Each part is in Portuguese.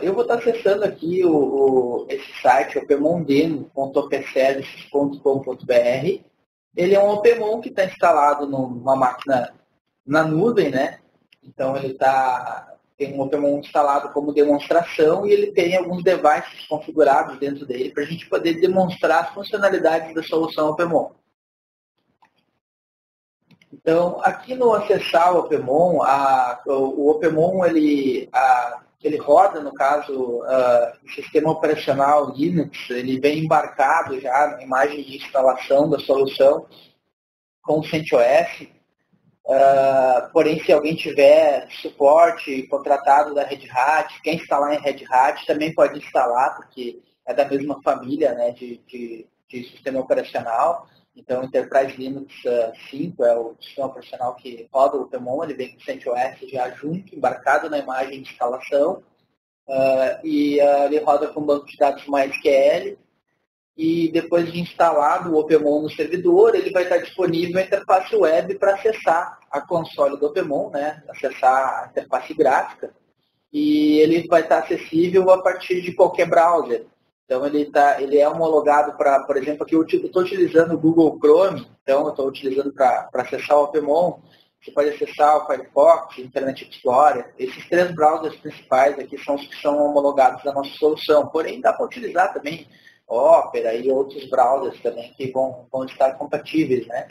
Eu vou estar acessando aqui esse site, opemondemo.opservices.com.br. Ele é um Opemon que está instalado numa máquina na nuvem, né? Então tem um Opemon instalado como demonstração e ele tem alguns devices configurados dentro dele para a gente poder demonstrar as funcionalidades da solução Opemon. Então, aqui no acessar o Opemon, o Opemon ele roda, no caso, o sistema operacional Linux, ele vem embarcado já na imagem de instalação da solução com o CentOS. Porém, se alguém tiver suporte contratado da Red Hat, quer instalar em Red Hat, também pode instalar, porque é da mesma família, né, de sistema operacional. Então, o Enterprise Linux 5 é o sistema operacional que roda o Opemon, ele vem com o CentOS já junto, embarcado na imagem de instalação, ele roda com um banco de dados MySQL, e depois de instalado o Opemon no servidor, ele vai estar disponível a interface web para acessar a console do Opemon, né? Acessar a interface gráfica, e ele vai estar acessível a partir de qualquer browser. Então ele é homologado para, por exemplo, aqui eu estou utilizando o Google Chrome, então eu estou utilizando para acessar o Opemon. Você pode acessar o Firefox, Internet Explorer. Esses 3 browsers principais aqui são os que são homologados da nossa solução. Porém, dá para utilizar também Opera e outros browsers também que vão estar compatíveis, né?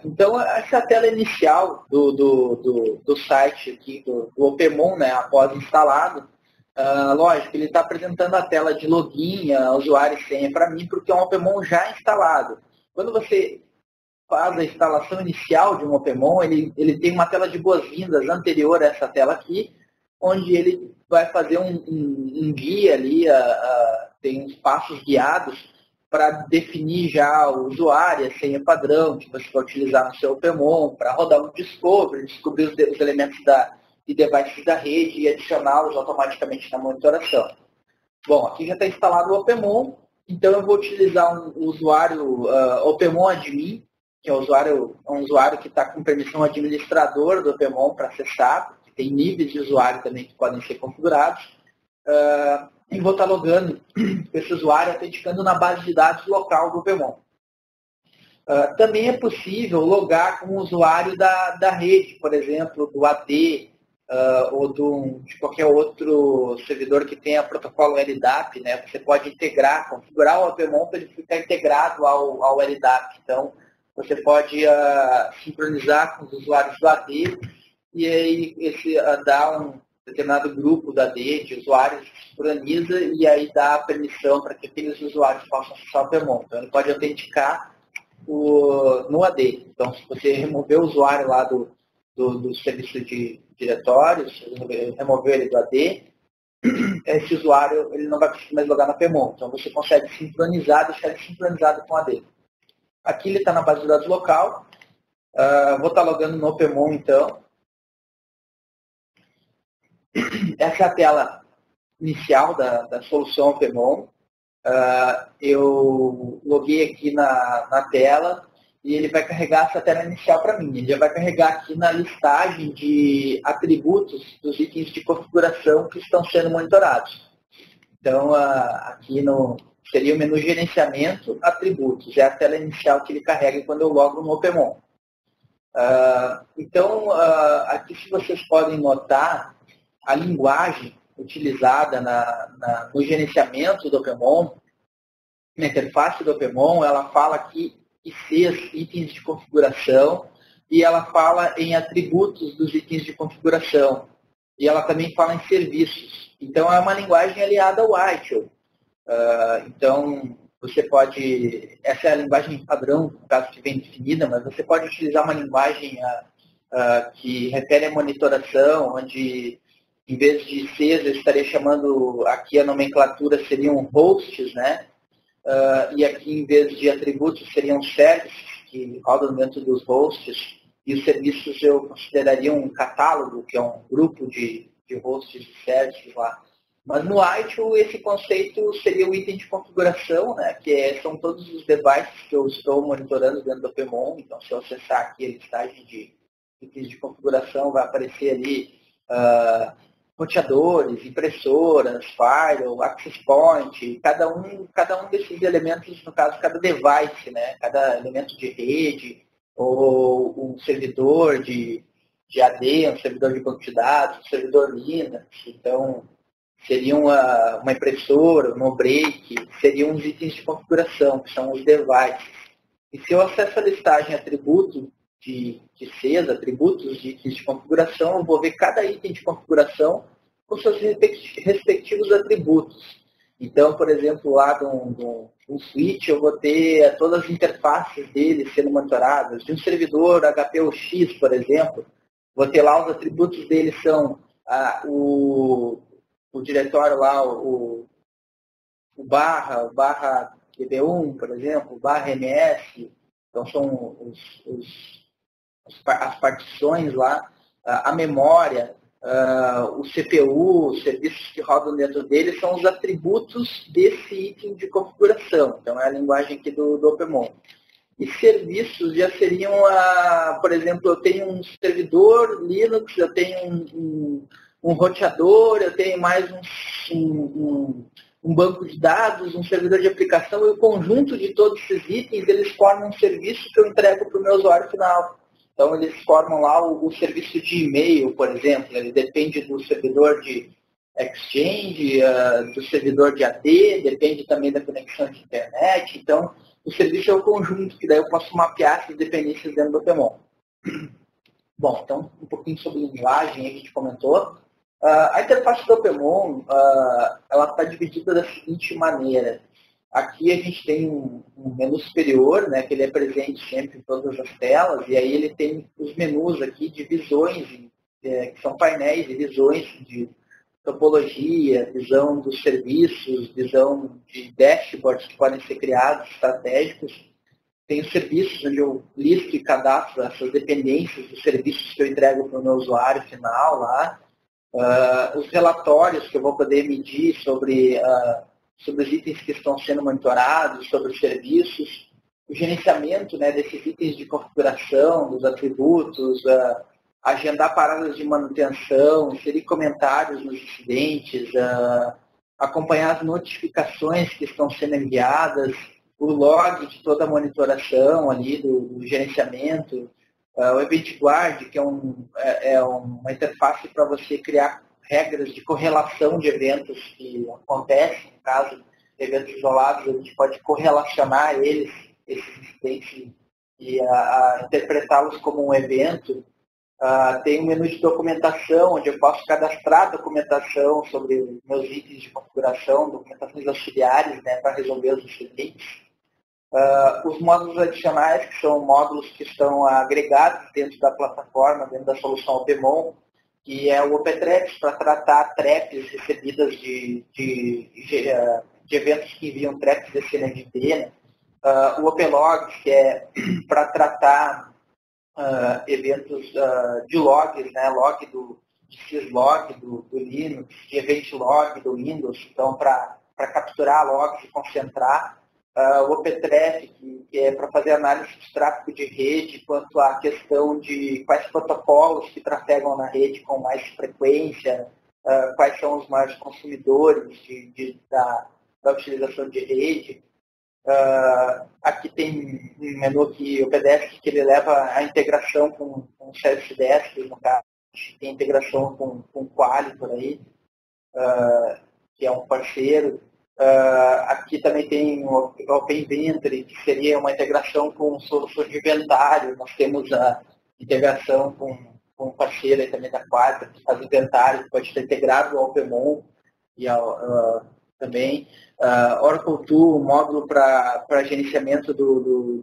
Então, essa é a tela inicial do site aqui, do Opemon, né, após instalado. Lógico, ele está apresentando a tela de login, usuário e senha para mim, porque é um Opemon já instalado. Quando você faz a instalação inicial de um Opemon, ele tem uma tela de boas-vindas anterior a essa tela aqui, onde ele vai fazer um guia ali, tem uns passos guiados para definir já o usuário, a senha padrão que você vai utilizar no seu Opemon, para rodar um discovery, descobrir os elementos e devices da rede e adicioná-los automaticamente na monitoração. Bom, aqui já está instalado o Opemon, então eu vou utilizar um usuário Opemon Admin, que é um usuário que está com permissão administrador do Opemon para acessar, tem níveis de usuário também que podem ser configurados, e vou estar logando com esse usuário autenticando na base de dados local do Opemon. Também é possível logar com o usuário da rede, por exemplo, do AD, ou de qualquer outro servidor que tenha protocolo LDAP, né? Você pode integrar, configurar o Opemon para ele ficar integrado ao LDAP. Então, você pode sincronizar com os usuários do AD e aí dar um determinado grupo da AD de usuários que sincroniza e aí dá a permissão para que aqueles usuários possam acessar o Opemon. Então, ele pode autenticar no AD. Então, se você remover o usuário lá do serviço de diretórios, remover ele do AD, esse usuário ele não vai conseguir mais logar na Opemon. Então, você consegue sincronizar, deixar ele sincronizado com o AD. Aqui ele está na base de dados local. Vou estar logando no Opemon, então. Essa é a tela inicial da solução Opemon. Eu loguei aqui na tela e ele vai carregar essa tela inicial para mim. Ele já vai carregar aqui na listagem de atributos dos itens de configuração que estão sendo monitorados. Então, aqui seria o menu gerenciamento, atributos. É a tela inicial que ele carrega quando eu logo no Opemon. Então, aqui se vocês podem notar, a linguagem utilizada no gerenciamento do Opemon, na interface do Opemon, ela fala aqui ICs, itens de configuração, e ela fala em atributos dos itens de configuração. E ela também fala em serviços. Então, é uma linguagem aliada ao ITIL. Então, você pode... Essa é a linguagem padrão, no caso que vem definida, mas você pode utilizar uma linguagem que refere à monitoração, onde, em vez de ICs, eu estaria chamando... Aqui a nomenclatura seriam hosts, né? E aqui, em vez de atributos, seriam services, que rodam dentro dos hosts, e os serviços eu consideraria um catálogo, que é um grupo de hosts de services lá. Mas no ITIL, esse conceito seria o item de configuração, né, que são todos os devices que eu estou monitorando dentro do Opemon. Então, se eu acessar aqui a listagem de itens de configuração, vai aparecer ali roteadores, impressoras, firewall, access point, cada um desses elementos, no caso, cada device, né? Cada elemento de rede, ou um servidor de AD, um servidor de banco de dados, um servidor Linux. Então, seria uma impressora, um no-break, seriam os itens de configuração, que são os devices. E se eu acesso a listagem atributo de CES, atributos de itens de configuração, eu vou ver cada item de configuração com seus respectivos atributos. Então, por exemplo, lá de um switch, eu vou ter todas as interfaces dele sendo monitoradas. De um servidor HPUX, por exemplo, vou ter lá os atributos dele são o diretório lá, o barra DB1, por exemplo, barra MS, então são as partições lá, a memória, o CPU, os serviços que rodam dentro dele são os atributos desse item de configuração. Então é a linguagem aqui do Opemon. E serviços já seriam, por exemplo, eu tenho um servidor Linux, eu tenho um roteador, eu tenho mais um banco de dados, um servidor de aplicação, e o conjunto de todos esses itens, eles formam um serviço que eu entrego para o meu usuário final. Então, eles formam lá o serviço de e-mail, por exemplo, ele depende do servidor de Exchange, do servidor de AD, depende também da conexão de internet. Então, o serviço é o conjunto, que daí eu posso mapear essas dependências dentro do Opemon. Bom, então, um pouquinho sobre linguagem, a gente comentou. A interface do Opemon, ela está dividida da seguinte maneira. Aqui a gente tem um menu superior, né, que ele é presente sempre em todas as telas, e aí ele tem os menus aqui de visões, que são painéis de visões de topologia, visão dos serviços, visão de dashboards que podem ser criados, estratégicos. Tem os serviços onde eu listo e cadastro essas dependências dos serviços que eu entrego para o meu usuário final lá. Os relatórios que eu vou poder medir sobre os itens que estão sendo monitorados, sobre os serviços, o gerenciamento, né, desses itens de configuração, dos atributos, agendar paradas de manutenção, inserir comentários nos incidentes, acompanhar as notificações que estão sendo enviadas, o log de toda a monitoração ali, do gerenciamento, o Event Guard, que é uma interface para você criar regras de correlação de eventos que acontecem, no caso, eventos isolados, a gente pode correlacionar esses incidentes e interpretá-los como um evento. Tem um menu de documentação, onde eu posso cadastrar documentação sobre meus itens de configuração, documentações auxiliares, né, para resolver os incidentes. Os módulos adicionais, que são módulos que estão agregados dentro da plataforma, dentro da solução Opemon, que é o OpenTraps, para tratar traps recebidas de eventos que enviam traps de CNMD, né? O OpenLogs, que é para tratar eventos de logs, né? Log de syslog do Linux, de event log do Windows, então para capturar logs e concentrar. O OpenTraffic, que é para fazer análise de tráfego de rede, quanto à questão de quais protocolos que trafegam na rede com mais frequência, quais são os maiores consumidores da utilização de rede. Aqui tem um menu que o PDF que ele leva a integração com o Service Desk, no caso, tem integração com o Quali por aí, que é um parceiro. Aqui também tem o Open Inventory, que seria uma integração com soluções de inventário. Nós temos a integração com um parceiro aí também da Quadra, que faz inventário, que pode estar integrado ao Opemon e também. Oracle Tool, módulo para gerenciamento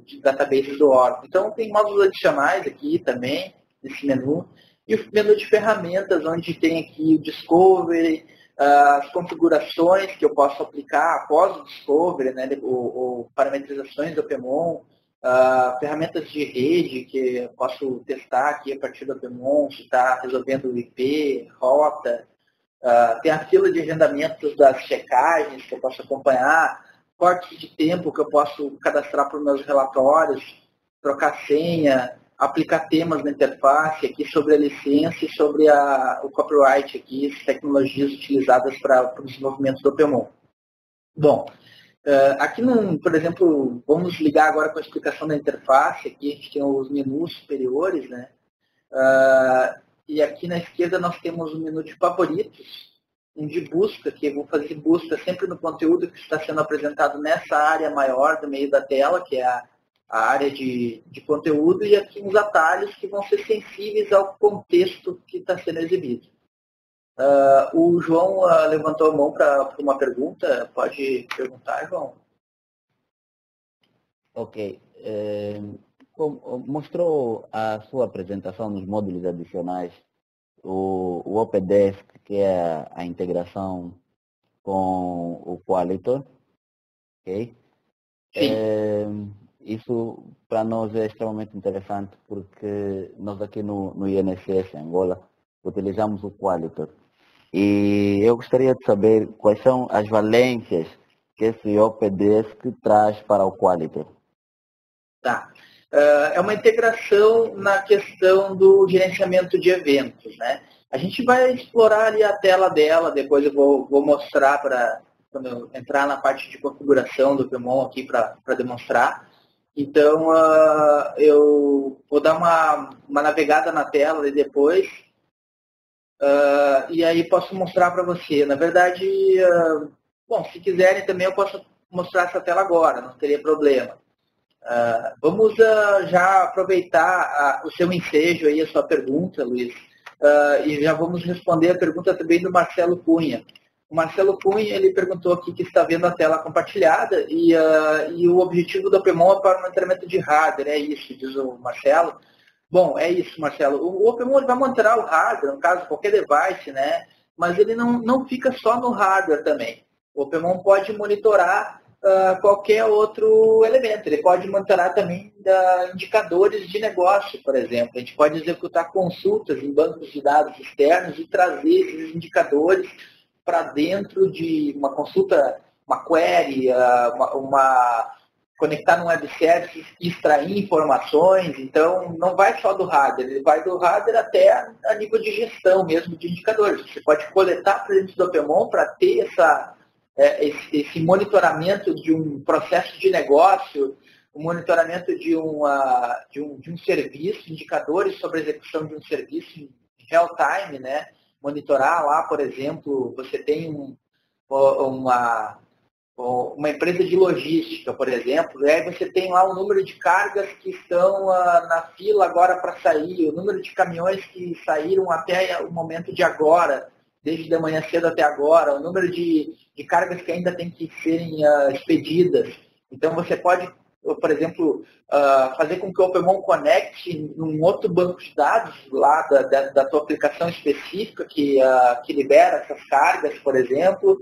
de databases do Oracle. Então, tem módulos adicionais aqui também, nesse menu. E o menu de ferramentas, onde tem aqui o Discovery, as configurações que eu posso aplicar após o Discovery, né, ou parametrizações do Opemon, ferramentas de rede que eu posso testar aqui a partir do Opemon, se está resolvendo o IP, rota. Tem a fila de agendamentos das checagens que eu posso acompanhar, cortes de tempo que eu posso cadastrar para os meus relatórios, trocar senha, aplicar temas na interface aqui sobre a licença e sobre o copyright aqui, as tecnologias utilizadas para o desenvolvimento do OpenMon. Bom, aqui, por exemplo, vamos ligar agora com a explicação da interface. Aqui a gente tem os menus superiores, né? E aqui na esquerda nós temos o menu de favoritos, um de busca, que eu vou fazer busca sempre no conteúdo que está sendo apresentado nessa área maior do meio da tela, que é a área de conteúdo, e aqui uns atalhos que vão ser sensíveis ao contexto que está sendo exibido. O João levantou a mão para uma pergunta. Pode perguntar, João. Ok. Mostrou a sua apresentação nos módulos adicionais o OpenDesk, que é a integração com o Qualitor. Ok? Sim. Isso para nós é extremamente interessante porque nós aqui no INSS Angola utilizamos o Qualitor. E eu gostaria de saber quais são as valências que esse OpenDesk traz para o Qualitor. Tá. É uma integração na questão do gerenciamento de eventos, né? A gente vai explorar ali a tela dela, depois eu vou mostrar quando eu entrar na parte de configuração do OpenMon aqui para demonstrar. Então, eu vou dar uma navegada na tela e depois, e aí posso mostrar para você. Na verdade, bom, se quiserem também eu posso mostrar essa tela agora, não teria problema. Vamos já aproveitar o seu ensejo aí, a sua pergunta, Luiz, e já vamos responder a pergunta também do Marcelo Cunha. O Marcelo Cunha, ele perguntou aqui que está vendo a tela compartilhada e o objetivo do OpenMon é para o monitoramento de hardware, é isso, diz o Marcelo. Bom, é isso, Marcelo. O OpenMon vai monitorar o hardware, no caso, qualquer device, né? Mas ele não fica só no hardware também. O OpenMon pode monitorar qualquer outro elemento. Ele pode monitorar também indicadores de negócio, por exemplo. A gente pode executar consultas em bancos de dados externos e trazer esses indicadores para dentro de uma consulta, uma query, conectar no web service e extrair informações. Então, não vai só do hardware, ele vai do hardware até a nível de gestão mesmo de indicadores. Você pode coletar para dentro do OpenMon para ter esse monitoramento de um processo de negócio, o monitoramento de um serviço, indicadores sobre a execução de um serviço em real time, né? Monitorar lá, por exemplo, você tem uma empresa de logística, por exemplo, e aí você tem lá o número de cargas que estão na fila agora para sair, o número de caminhões que saíram até o momento de agora, desde de manhã cedo até agora, o número de cargas que ainda tem que serem expedidas. Então, você pode, por exemplo, fazer com que o OpenMon conecte num outro banco de dados lá da tua aplicação específica que libera essas cargas, por exemplo,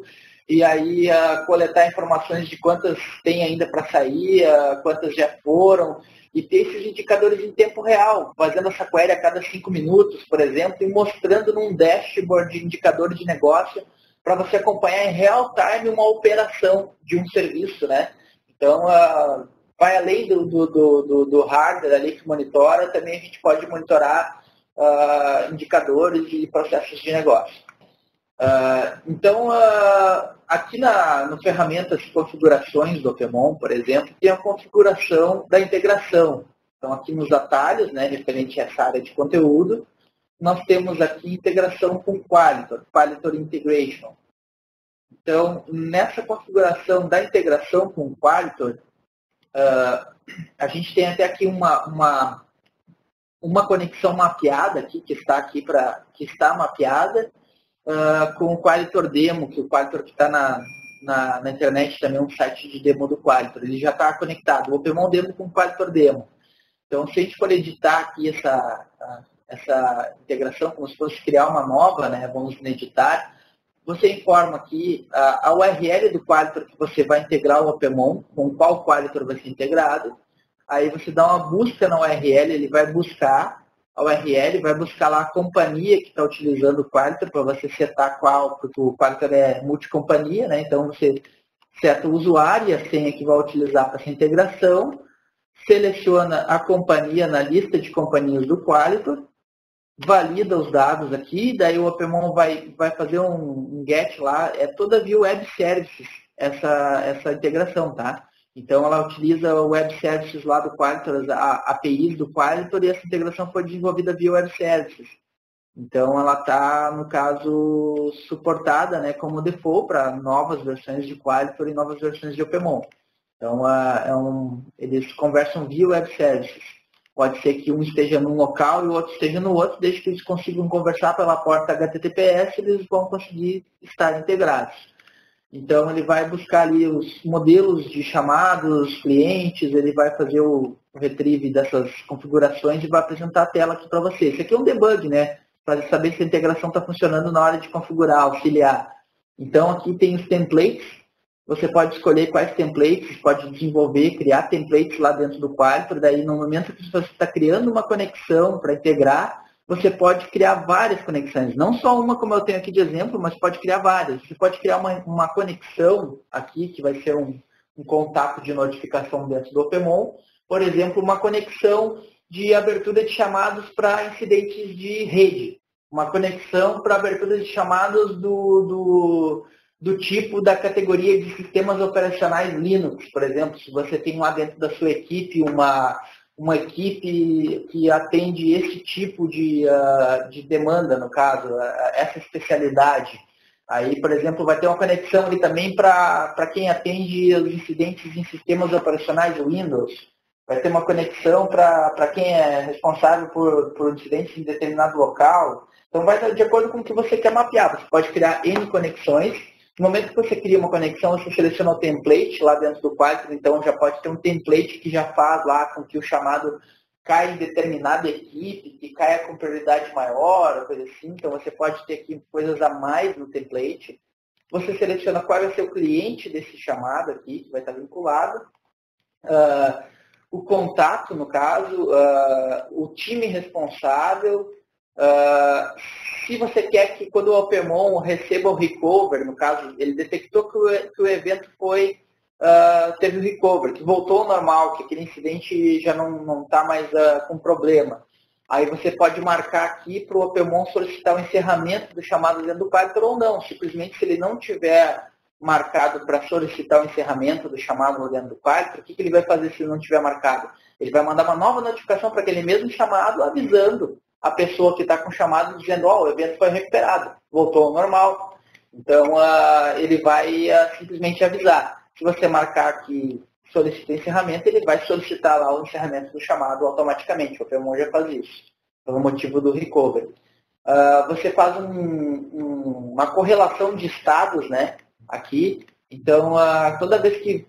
e aí coletar informações de quantas tem ainda para sair, quantas já foram, e ter esses indicadores em tempo real, fazendo essa query a cada 5 minutos, por exemplo, e mostrando num dashboard de indicadores de negócio para você acompanhar em real time uma operação de um serviço, né? Então, vai além do hardware ali que monitora, também a gente pode monitorar indicadores e processos de negócio. Então, aqui no ferramentas de configurações do OpenMon, por exemplo, tem a configuração da integração. Então, aqui nos atalhos, né, referente a essa área de conteúdo, nós temos aqui integração com Qualitor, Qualitor Integration. Então, nessa configuração da integração com Qualitor, a gente tem até aqui uma conexão mapeada aqui, que está mapeada, com o Qualitor Demo, que o Qualitor que está na internet também é um site de demo do Qualitor. Ele já está conectado, o OpenMon Demo com o Qualitor Demo. Então, se a gente for editar aqui essa integração, como se fosse criar uma nova, né, vamos editar, você informa aqui a URL do Qualitor que você vai integrar o OpenMon, com qual Qualitor vai ser integrado. Aí você dá uma busca na URL, ele vai buscar a URL, vai buscar lá a companhia que está utilizando o Qualitor, para você setar qual, porque o Qualitor é multicompanhia, né? Então você seta o usuário e a senha que vai utilizar para essa integração, seleciona a companhia na lista de companhias do Qualitor, valida os dados aqui, daí o Opemon vai fazer um get lá, é toda via Web Services essa integração, tá? Então ela utiliza o Web Services lá do Qualitor, a APIs do Qualitor, e essa integração foi desenvolvida via Web Services. Então ela está, no caso, suportada, né, como default para novas versões de Qualitor e novas versões de Opemon. Então eles conversam via Web Services. Pode ser que um esteja num local e o outro esteja no outro, desde que eles consigam conversar pela porta HTTPS, eles vão conseguir estar integrados. Então ele vai buscar ali os modelos de chamados, clientes, ele vai fazer o retrieve dessas configurações e vai apresentar a tela aqui para você. Isso aqui é um debug, né? Para saber se a integração está funcionando na hora de configurar, auxiliar. Então aqui tem os templates, você pode escolher quais templates, pode desenvolver, criar templates lá dentro do Qualitor, daí no momento que você está criando uma conexão para integrar, você pode criar várias conexões, não só uma como eu tenho aqui de exemplo, mas pode criar várias. Você pode criar uma conexão aqui, que vai ser um contato de notificação dentro do Opemon, por exemplo, uma conexão de abertura de chamados para incidentes de rede, uma conexão para abertura de chamados do tipo da categoria de sistemas operacionais Linux, por exemplo, se você tem lá dentro da sua equipe uma equipe que atende esse tipo de demanda, no caso, essa especialidade. Aí, por exemplo, vai ter uma conexão ali também para quem atende os incidentes em sistemas operacionais Windows. Vai ter uma conexão para quem é responsável por incidentes em determinado local. Então, vai de acordo com o que você quer mapear. Você pode criar N conexões. No momento que você cria uma conexão, você seleciona o template lá dentro do Qualitor, então já pode ter um template que já faz lá com que o chamado caia em determinada equipe, que caia com prioridade maior, coisa assim. Então você pode ter aqui coisas a mais no template. Você seleciona qual vai ser o cliente desse chamado aqui, que vai estar vinculado. O contato, no caso, o time responsável. Se você quer que quando o Opemon receba o recover, no caso, ele detectou que o evento teve o recover, que voltou ao normal, que aquele incidente já não está mais com problema. Aí você pode marcar aqui para o Opemon solicitar o encerramento do chamado dentro do Qualitor ou não. Simplesmente, se ele não tiver marcado para solicitar o encerramento do chamado dentro do Qualitor, o que ele vai fazer se ele não tiver marcado? Ele vai mandar uma nova notificação para aquele mesmo chamado, avisando a pessoa que está com o chamado, dizendo, o evento foi recuperado, voltou ao normal. Então, ele vai simplesmente avisar. Se você marcar que solicita encerramento, ele vai solicitar lá o encerramento do chamado automaticamente. O Opemon já faz isso, pelo motivo do recovery. Você faz uma correlação de estados, né, aqui. Então, toda vez que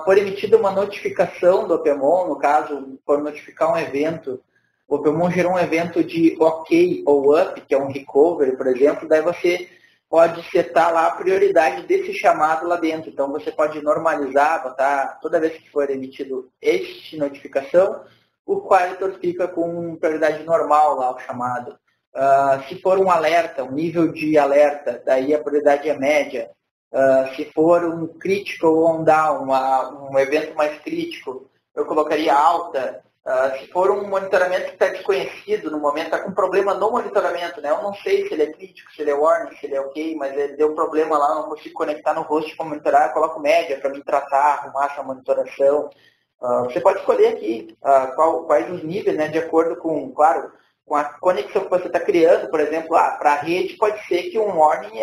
for emitida uma notificação do Opemon, no caso, for notificar um evento, o Opemon gerou um evento de OK ou UP, que é um recovery, por exemplo, daí você pode setar lá a prioridade desse chamado lá dentro. Então, você pode normalizar, botar toda vez que for emitido este notificação, o Qualitor fica com prioridade normal lá, o chamado. Se for um alerta, um nível de alerta, daí a prioridade é média. Se for um critical on down, um evento mais crítico, eu colocaria alta. Se for um monitoramento que está desconhecido no momento, está com problema no monitoramento, né? Eu não sei se ele é crítico, se ele é warning, se ele é ok, mas ele deu um problema lá, não consigo conectar no host para monitorar, eu coloco média para me tratar, arrumar essa monitoração. Você pode escolher aqui quais os níveis, né? De acordo com, claro, com a conexão que você está criando. Por exemplo, para a rede pode ser que um warning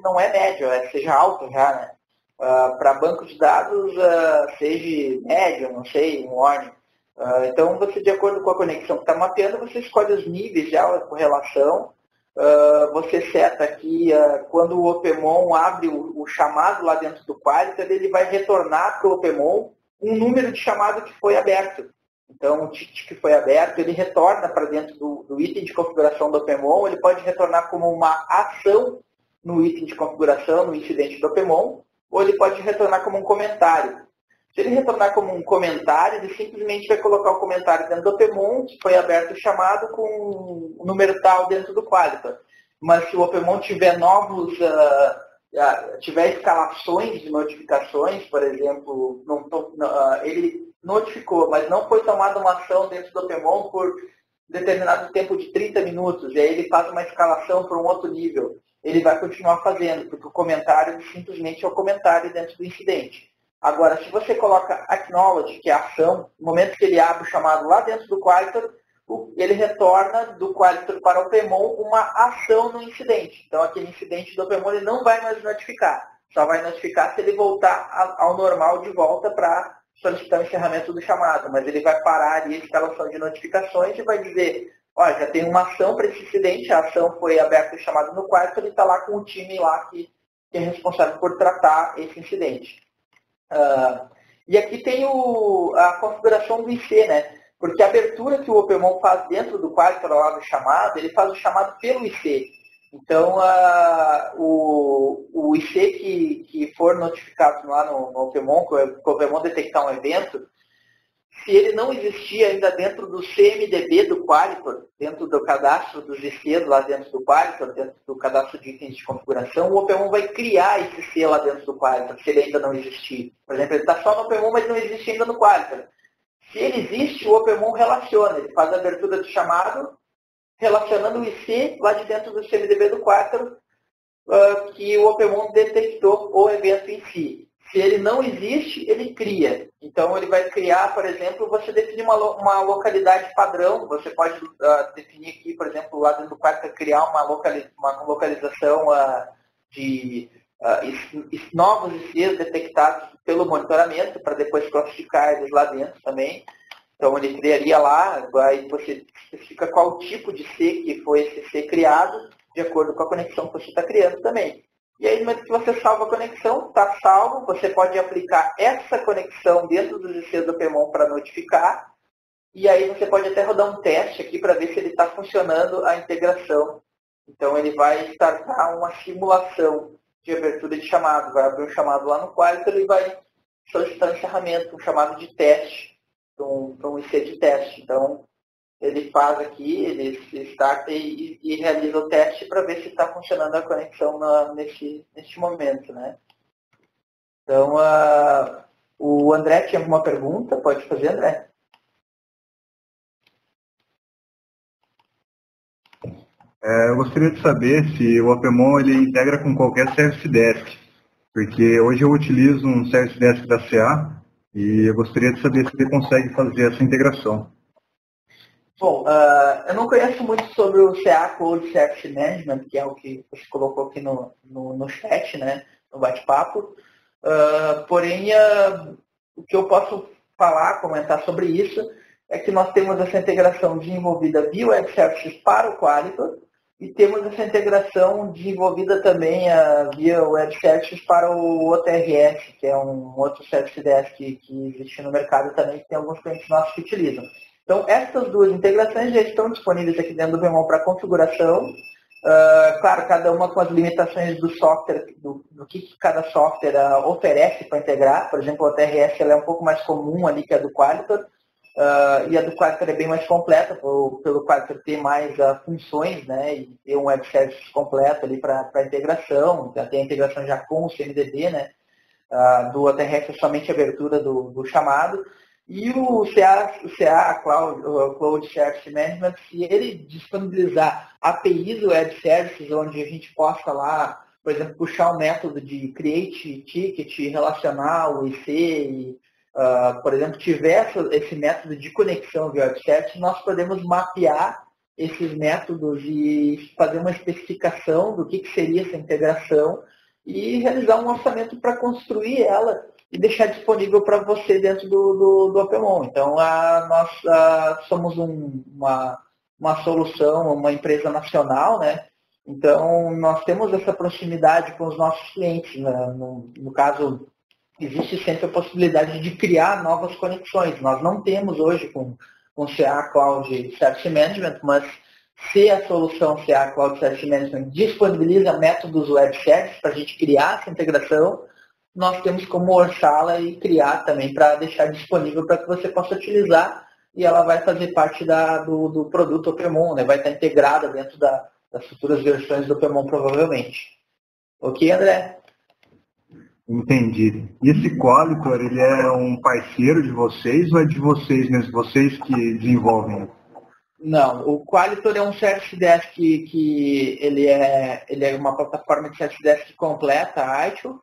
não é médio, seja alto já, né? Para banco de dados, seja médio, não sei, um warning. Então, você, de acordo com a conexão que está mapeando, você escolhe os níveis já, a correlação. Você seta aqui, quando o Opemon abre o chamado lá dentro do Qualitor, ele vai retornar para o Opemon um número de chamado que foi aberto. Então, o ticket que foi aberto, ele retorna para dentro do item de configuração do Opemon, ele pode retornar como uma ação no item de configuração, no incidente do Opemon, ou ele pode retornar como um comentário. Se ele retornar como um comentário, ele simplesmente vai colocar o comentário dentro do Opemon, que foi aberto o chamado com o número tal dentro do Qualitor. Mas se o Opemon tiver tiver escalações de notificações, por exemplo, ele notificou, mas não foi tomada uma ação dentro do Opemon por determinado tempo de 30 minutos, e aí ele faz uma escalação para um outro nível, ele vai continuar fazendo, porque o comentário simplesmente é o comentário dentro do incidente. Agora, se você coloca acknowledge, que é a ação, no momento que ele abre o chamado lá dentro do Quieter, ele retorna do Quieter para o Opemon uma ação no incidente. Então, aquele incidente do Opemon ele não vai mais notificar, só vai notificar se ele voltar ao normal de volta para solicitar o encerramento do chamado, mas ele vai parar ali a instalação de notificações e vai dizer, olha, já tem uma ação para esse incidente, a ação foi aberta o chamado no quarto, ele está lá com o time lá que é responsável por tratar esse incidente. E aqui tem a configuração do IC, né? Porque a abertura que o Opemon faz dentro do quarto lá do chamado, ele faz o chamado pelo IC. Então, o IC que for notificado lá no Opemon, que o Opemon detectar um evento, se ele não existir ainda dentro do CMDB do Qualitor, dentro do cadastro dos ICs lá dentro do Qualitor, dentro do cadastro de itens de configuração, o Opemon vai criar esse C lá dentro do Qualitor, se ele ainda não existir. Por exemplo, ele está só no Opemon, mas não existe ainda no Qualitor. Se ele existe, o Opemon relaciona, ele faz a abertura do chamado, relacionando o IC lá de dentro do CMDB do Qualitor, que o Opemon detectou o evento em si. Se ele não existe, ele cria. Então, ele vai criar, por exemplo, você define uma localidade padrão. Você pode definir aqui, por exemplo, lá dentro do Qualitor, criar uma localização de novos ICs detectados pelo monitoramento, para depois classificar eles lá dentro também. Então, ele criaria lá, aí você especifica qual tipo de C que foi esse C criado, de acordo com a conexão que você está criando também. E aí, no momento que você salva a conexão, está salvo, você pode aplicar essa conexão dentro dos ICs do Opemon para notificar, e aí você pode até rodar um teste aqui para ver se ele está funcionando a integração. Então, ele vai startar uma simulação de abertura de chamado, vai abrir um chamado lá no Qualitor e vai solicitar um encerramento, um chamado de teste, para um IC de teste. Então, ele faz aqui, ele starta e realiza o teste para ver se está funcionando a conexão neste momento, né? Então, o André tinha alguma pergunta? Pode fazer, André? Eu gostaria de saber se o Opemon ele integra com qualquer Service Desk, porque hoje eu utilizo um Service Desk da CA e eu gostaria de saber se ele consegue fazer essa integração. Bom, eu não conheço muito sobre o CA Cloud Service Management, que é o que você colocou aqui no chat, né, no bate-papo. Porém, o que eu posso falar, comentar sobre isso, é que nós temos essa integração desenvolvida via Web Services para o Qualitor e temos essa integração desenvolvida também via Web Services para o OTRS, que é um outro Service Desk que existe no mercado também, que tem alguns clientes nossos que utilizam. Então, essas duas integrações já estão disponíveis aqui dentro do Opemon para configuração. Claro, cada uma com as limitações do software, do que cada software oferece para integrar. Por exemplo, a OTRS ela é um pouco mais comum ali que a do Qualitor. E a do Qualitor é bem mais completa, pelo Qualitor ter mais funções, né, e ter um web service completo ali para integração. Já tem a integração já com o CMDB, né. Do OTRS é somente a abertura do chamado. E o CA Cloud Service Management, se ele disponibilizar APIs do Web Services, onde a gente possa lá, por exemplo, puxar o método de create ticket, relacionar o IC, e, por exemplo, tiver esse método de conexão via Web Services, nós podemos mapear esses métodos e fazer uma especificação do que seria essa integração e realizar um orçamento para construir ela e deixar disponível para você dentro do Opemon. Então, nós somos uma solução, uma empresa nacional, né? Então, nós temos essa proximidade com os nossos clientes. Né? No caso, existe sempre a possibilidade de criar novas conexões. Nós não temos hoje com CA Cloud Service Management, mas se a solução CA Cloud Service Management disponibiliza métodos web service para a gente criar essa integração, nós temos como orçá-la e criar também para deixar disponível para que você possa utilizar e ela vai fazer parte do produto Opemon, né? Vai estar integrada dentro das futuras versões do Opemon provavelmente. Ok, André? Entendi. E esse Qualitor, ele é um parceiro de vocês ou é de vocês mesmo, vocês que desenvolvem? Não, o Qualitor é um Service Desk que ele é uma plataforma de Service Desk completa, a ITIL,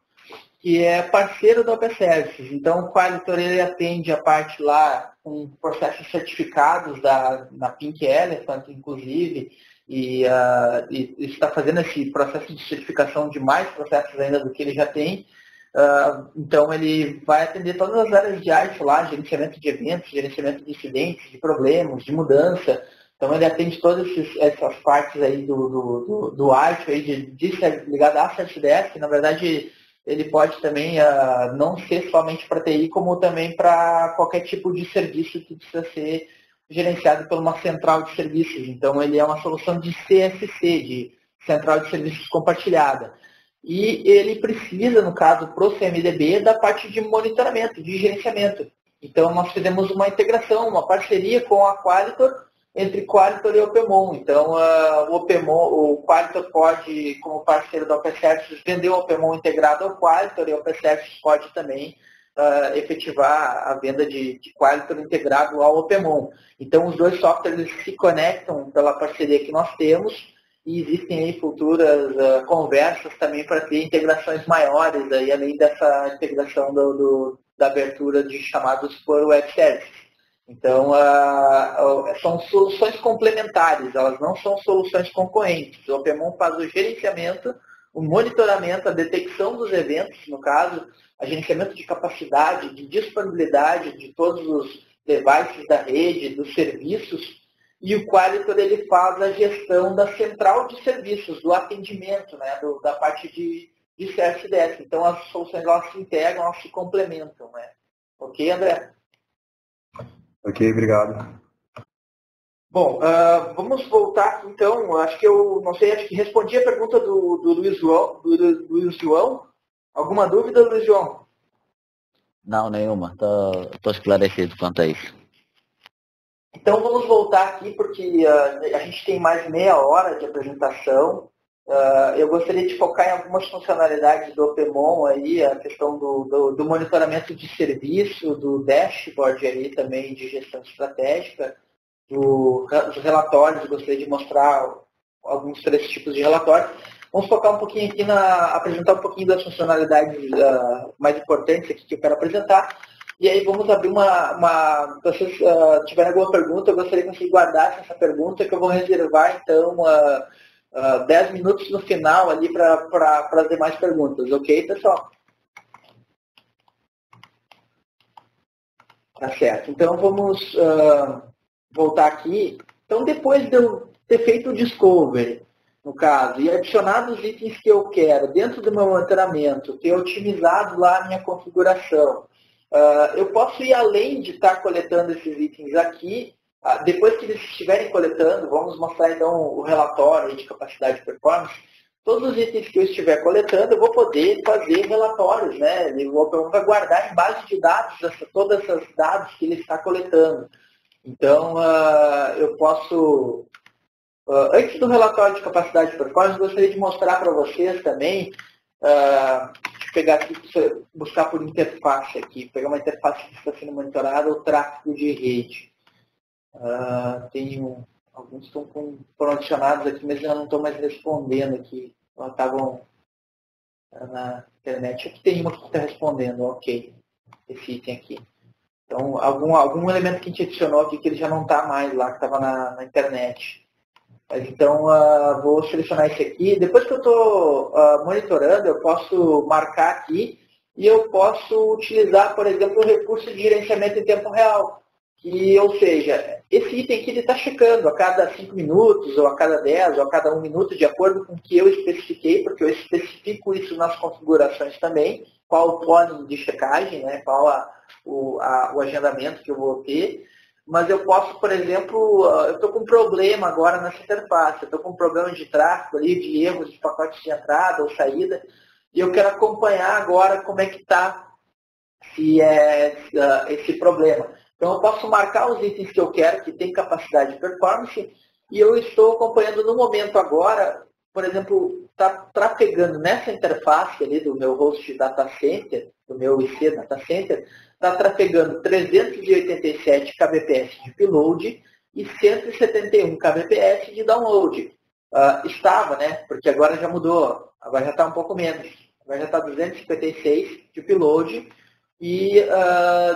que é parceiro do Open Services. Então, o Qualitor ele atende a parte lá com processos certificados na Pink Elephant, inclusive, e está fazendo esse processo de certificação de mais processos ainda do que ele já tem. Então, ele vai atender todas as áreas de arte lá, gerenciamento de eventos, gerenciamento de incidentes, de problemas, de mudança. Então, ele atende todas essas partes aí do arte, aí ligada à Service Desk. Na verdade, ele pode também não ser somente para TI, como também para qualquer tipo de serviço que precisa ser gerenciado por uma central de serviços. Então, ele é uma solução de CSC, de Central de Serviços Compartilhada. E ele precisa, no caso, para o CMDB, da parte de monitoramento, de gerenciamento. Então, nós fizemos uma integração, uma parceria com a Qualitor, entre Qualitor e Opemon. Então, o Qualitor pode, como parceiro da Open Services, vender o Opemon integrado ao Qualitor, e o Open Services pode também efetivar a venda de Qualitor integrado ao Opemon. Então, os dois softwares se conectam pela parceria que nós temos, e existem aí futuras conversas também para ter integrações maiores, aí, além dessa integração da abertura de chamados por web services. Então, são soluções complementares, elas não são soluções concorrentes. O Opemon faz o gerenciamento, o monitoramento, a detecção dos eventos, no caso, a gerenciamento de capacidade, de disponibilidade de todos os devices da rede, dos serviços, e o Qualitor ele faz a gestão da central de serviços, do atendimento, né, da parte de Service Desk. Então, as soluções elas se integram, elas se complementam. Né? Ok, André? Ok, obrigado. Bom, vamos voltar aqui então. Acho que eu não sei, acho que respondi a pergunta do Luiz João. Alguma dúvida, Luiz João? Não, nenhuma. Estou esclarecido quanto a isso. Então vamos voltar aqui porque a gente tem mais meia hora de apresentação. Eu gostaria de focar em algumas funcionalidades do Opemon aí, a questão do monitoramento de serviço, do dashboard aí também de gestão estratégica, dos relatórios, eu gostaria de mostrar alguns três tipos de relatórios. Vamos focar um pouquinho aqui apresentar um pouquinho das funcionalidades mais importantes aqui que eu quero apresentar. E aí vamos abrir se vocês tiverem alguma pergunta, eu gostaria que vocês guardassem essa pergunta, que eu vou reservar, então, 10 minutos no final ali para as demais perguntas. Ok, pessoal? Tá certo. Então, vamos voltar aqui. Então, depois de eu ter feito o discovery, no caso, e adicionado os itens que eu quero dentro do meu monitoramento, ter otimizado lá a minha configuração, eu posso ir além de estar coletando esses itens aqui. Depois que eles estiverem coletando, vamos mostrar então o relatório de capacidade e performance. Todos os itens que eu estiver coletando, eu vou poder fazer relatórios, né? Eu vai guardar em base de dados todos esses dados que ele está coletando. Então, eu posso... antes do relatório de capacidade e performance, eu gostaria de mostrar para vocês também... pegar aqui, buscar por interface aqui, pegar uma interface que está sendo monitorada, o tráfego de rede. Alguns foram adicionados aqui, mas eu não estou mais respondendo aqui. Estavam na internet. Aqui tem uma que está respondendo, ok, esse item aqui. Então, algum elemento que a gente adicionou aqui que ele já não está mais lá, que estava na internet. Mas, então, vou selecionar esse aqui. Depois que eu estou monitorando, eu posso marcar aqui e eu posso utilizar, por exemplo, o recurso de gerenciamento em tempo real. Ou seja, esse item aqui está checando a cada 5 minutos, ou a cada 10, ou a cada 1 minuto, de acordo com o que eu especifiquei, porque eu especifico isso nas configurações também, qual o plano de checagem, né, qual o agendamento que eu vou ter. Mas eu posso, por exemplo, eu estou com um problema agora nessa interface, eu estou com um problema de tráfego ali, de erros de pacotes de entrada ou saída, e eu quero acompanhar agora como é que está esse problema. Então eu posso marcar os itens que eu quero, que tem capacidade de performance, e eu estou acompanhando no momento agora por exemplo, está trafegando nessa interface ali do meu host data center, do meu IC data center, está trafegando 387 kbps de upload e 171 kbps de download. Estava, né? Porque agora já mudou, agora já está um pouco menos. Agora já está 256 de upload e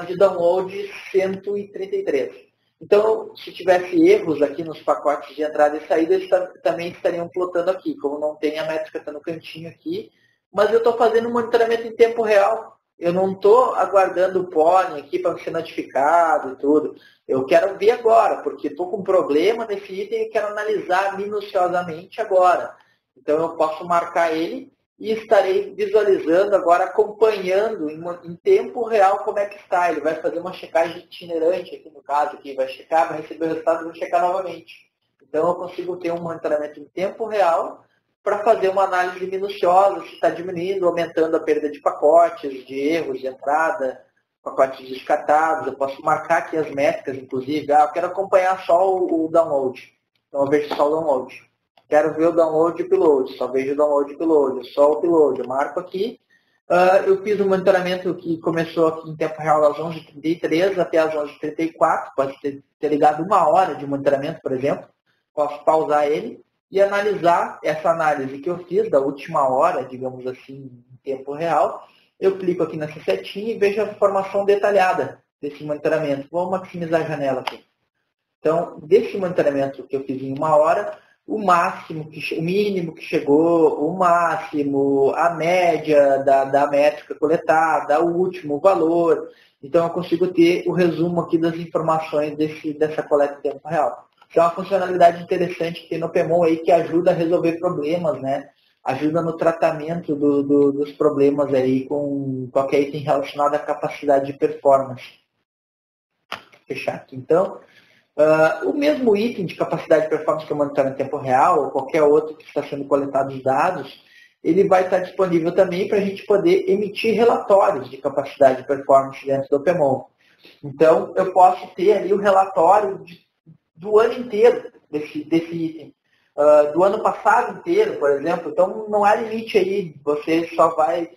de download 133. Então, se tivesse erros aqui nos pacotes de entrada e saída, eles também estariam plotando aqui, como não tem a métrica, está no cantinho aqui. Mas eu estou fazendo um monitoramento em tempo real. Eu não estou aguardando o PON aqui para ser notificado e tudo. Eu quero ver agora, porque estou com problema nesse item e quero analisar minuciosamente agora. Então, eu posso marcar ele e estarei visualizando agora, acompanhando em tempo real como é que está. Ele vai fazer uma checagem itinerante aqui no caso, aqui vai checar, vai receber o resultado e vai checar novamente. Então eu consigo ter um monitoramento em tempo real para fazer uma análise minuciosa, se está diminuindo, aumentando a perda de pacotes, de erros de entrada, pacotes descartados. Eu posso marcar aqui as métricas, inclusive. Eu quero acompanhar só o download. Então eu vejo só o download. Quero ver o download e upload, só vejo o download e upload, só o upload. Eu marco aqui. Eu fiz um monitoramento que começou aqui em tempo real às 11h33 até às 11h34. Pode ter ligado 1 hora de monitoramento, por exemplo. Posso pausar ele e analisar essa análise que eu fiz da última hora, digamos assim, em tempo real. Eu clico aqui nessa setinha e vejo a informação detalhada desse monitoramento. Vou maximizar a janela aqui. Então, desse monitoramento que eu fiz em 1 hora, o máximo, o mínimo que chegou, o máximo, a média da métrica coletada, o último valor. Então, eu consigo ter o resumo aqui das informações dessa coleta em tempo real. Que é uma funcionalidade interessante que tem no Opemon aí, que ajuda a resolver problemas, né? Ajuda no tratamento dos problemas aí com qualquer item relacionado à capacidade de performance. Vou fechar aqui, então. O mesmo item de capacidade de performance que eu monitoro em tempo real, ou qualquer outro que está sendo coletado os dados, ele vai estar disponível também para a gente poder emitir relatórios de capacidade de performance dentro do Opemon. Então, eu posso ter ali o relatório do ano inteiro desse item. Do ano passado inteiro, por exemplo. Então, não há limite aí. Você só vai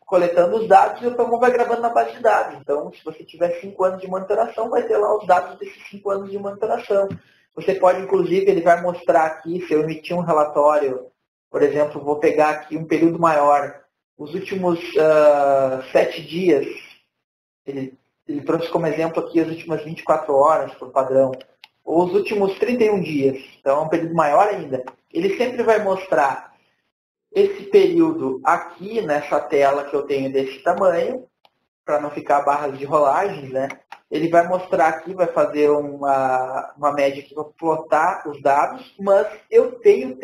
coletando os dados e o Opemon vai gravando na base de dados. Então, se você tiver 5 anos de monitoração, vai ter lá os dados desses 5 anos de monitoração. Você pode, inclusive, ele vai mostrar aqui, se eu emitir um relatório, por exemplo, vou pegar aqui um período maior, os últimos 7 dias, ele trouxe como exemplo aqui as últimas 24 horas, por padrão, ou os últimos 31 dias, então é um período maior ainda. Ele sempre vai mostrar esse período aqui nessa tela que eu tenho desse tamanho, para não ficar barras de rolagens, né? Ele vai mostrar aqui, vai fazer uma média que vai plotar os dados, mas eu tenho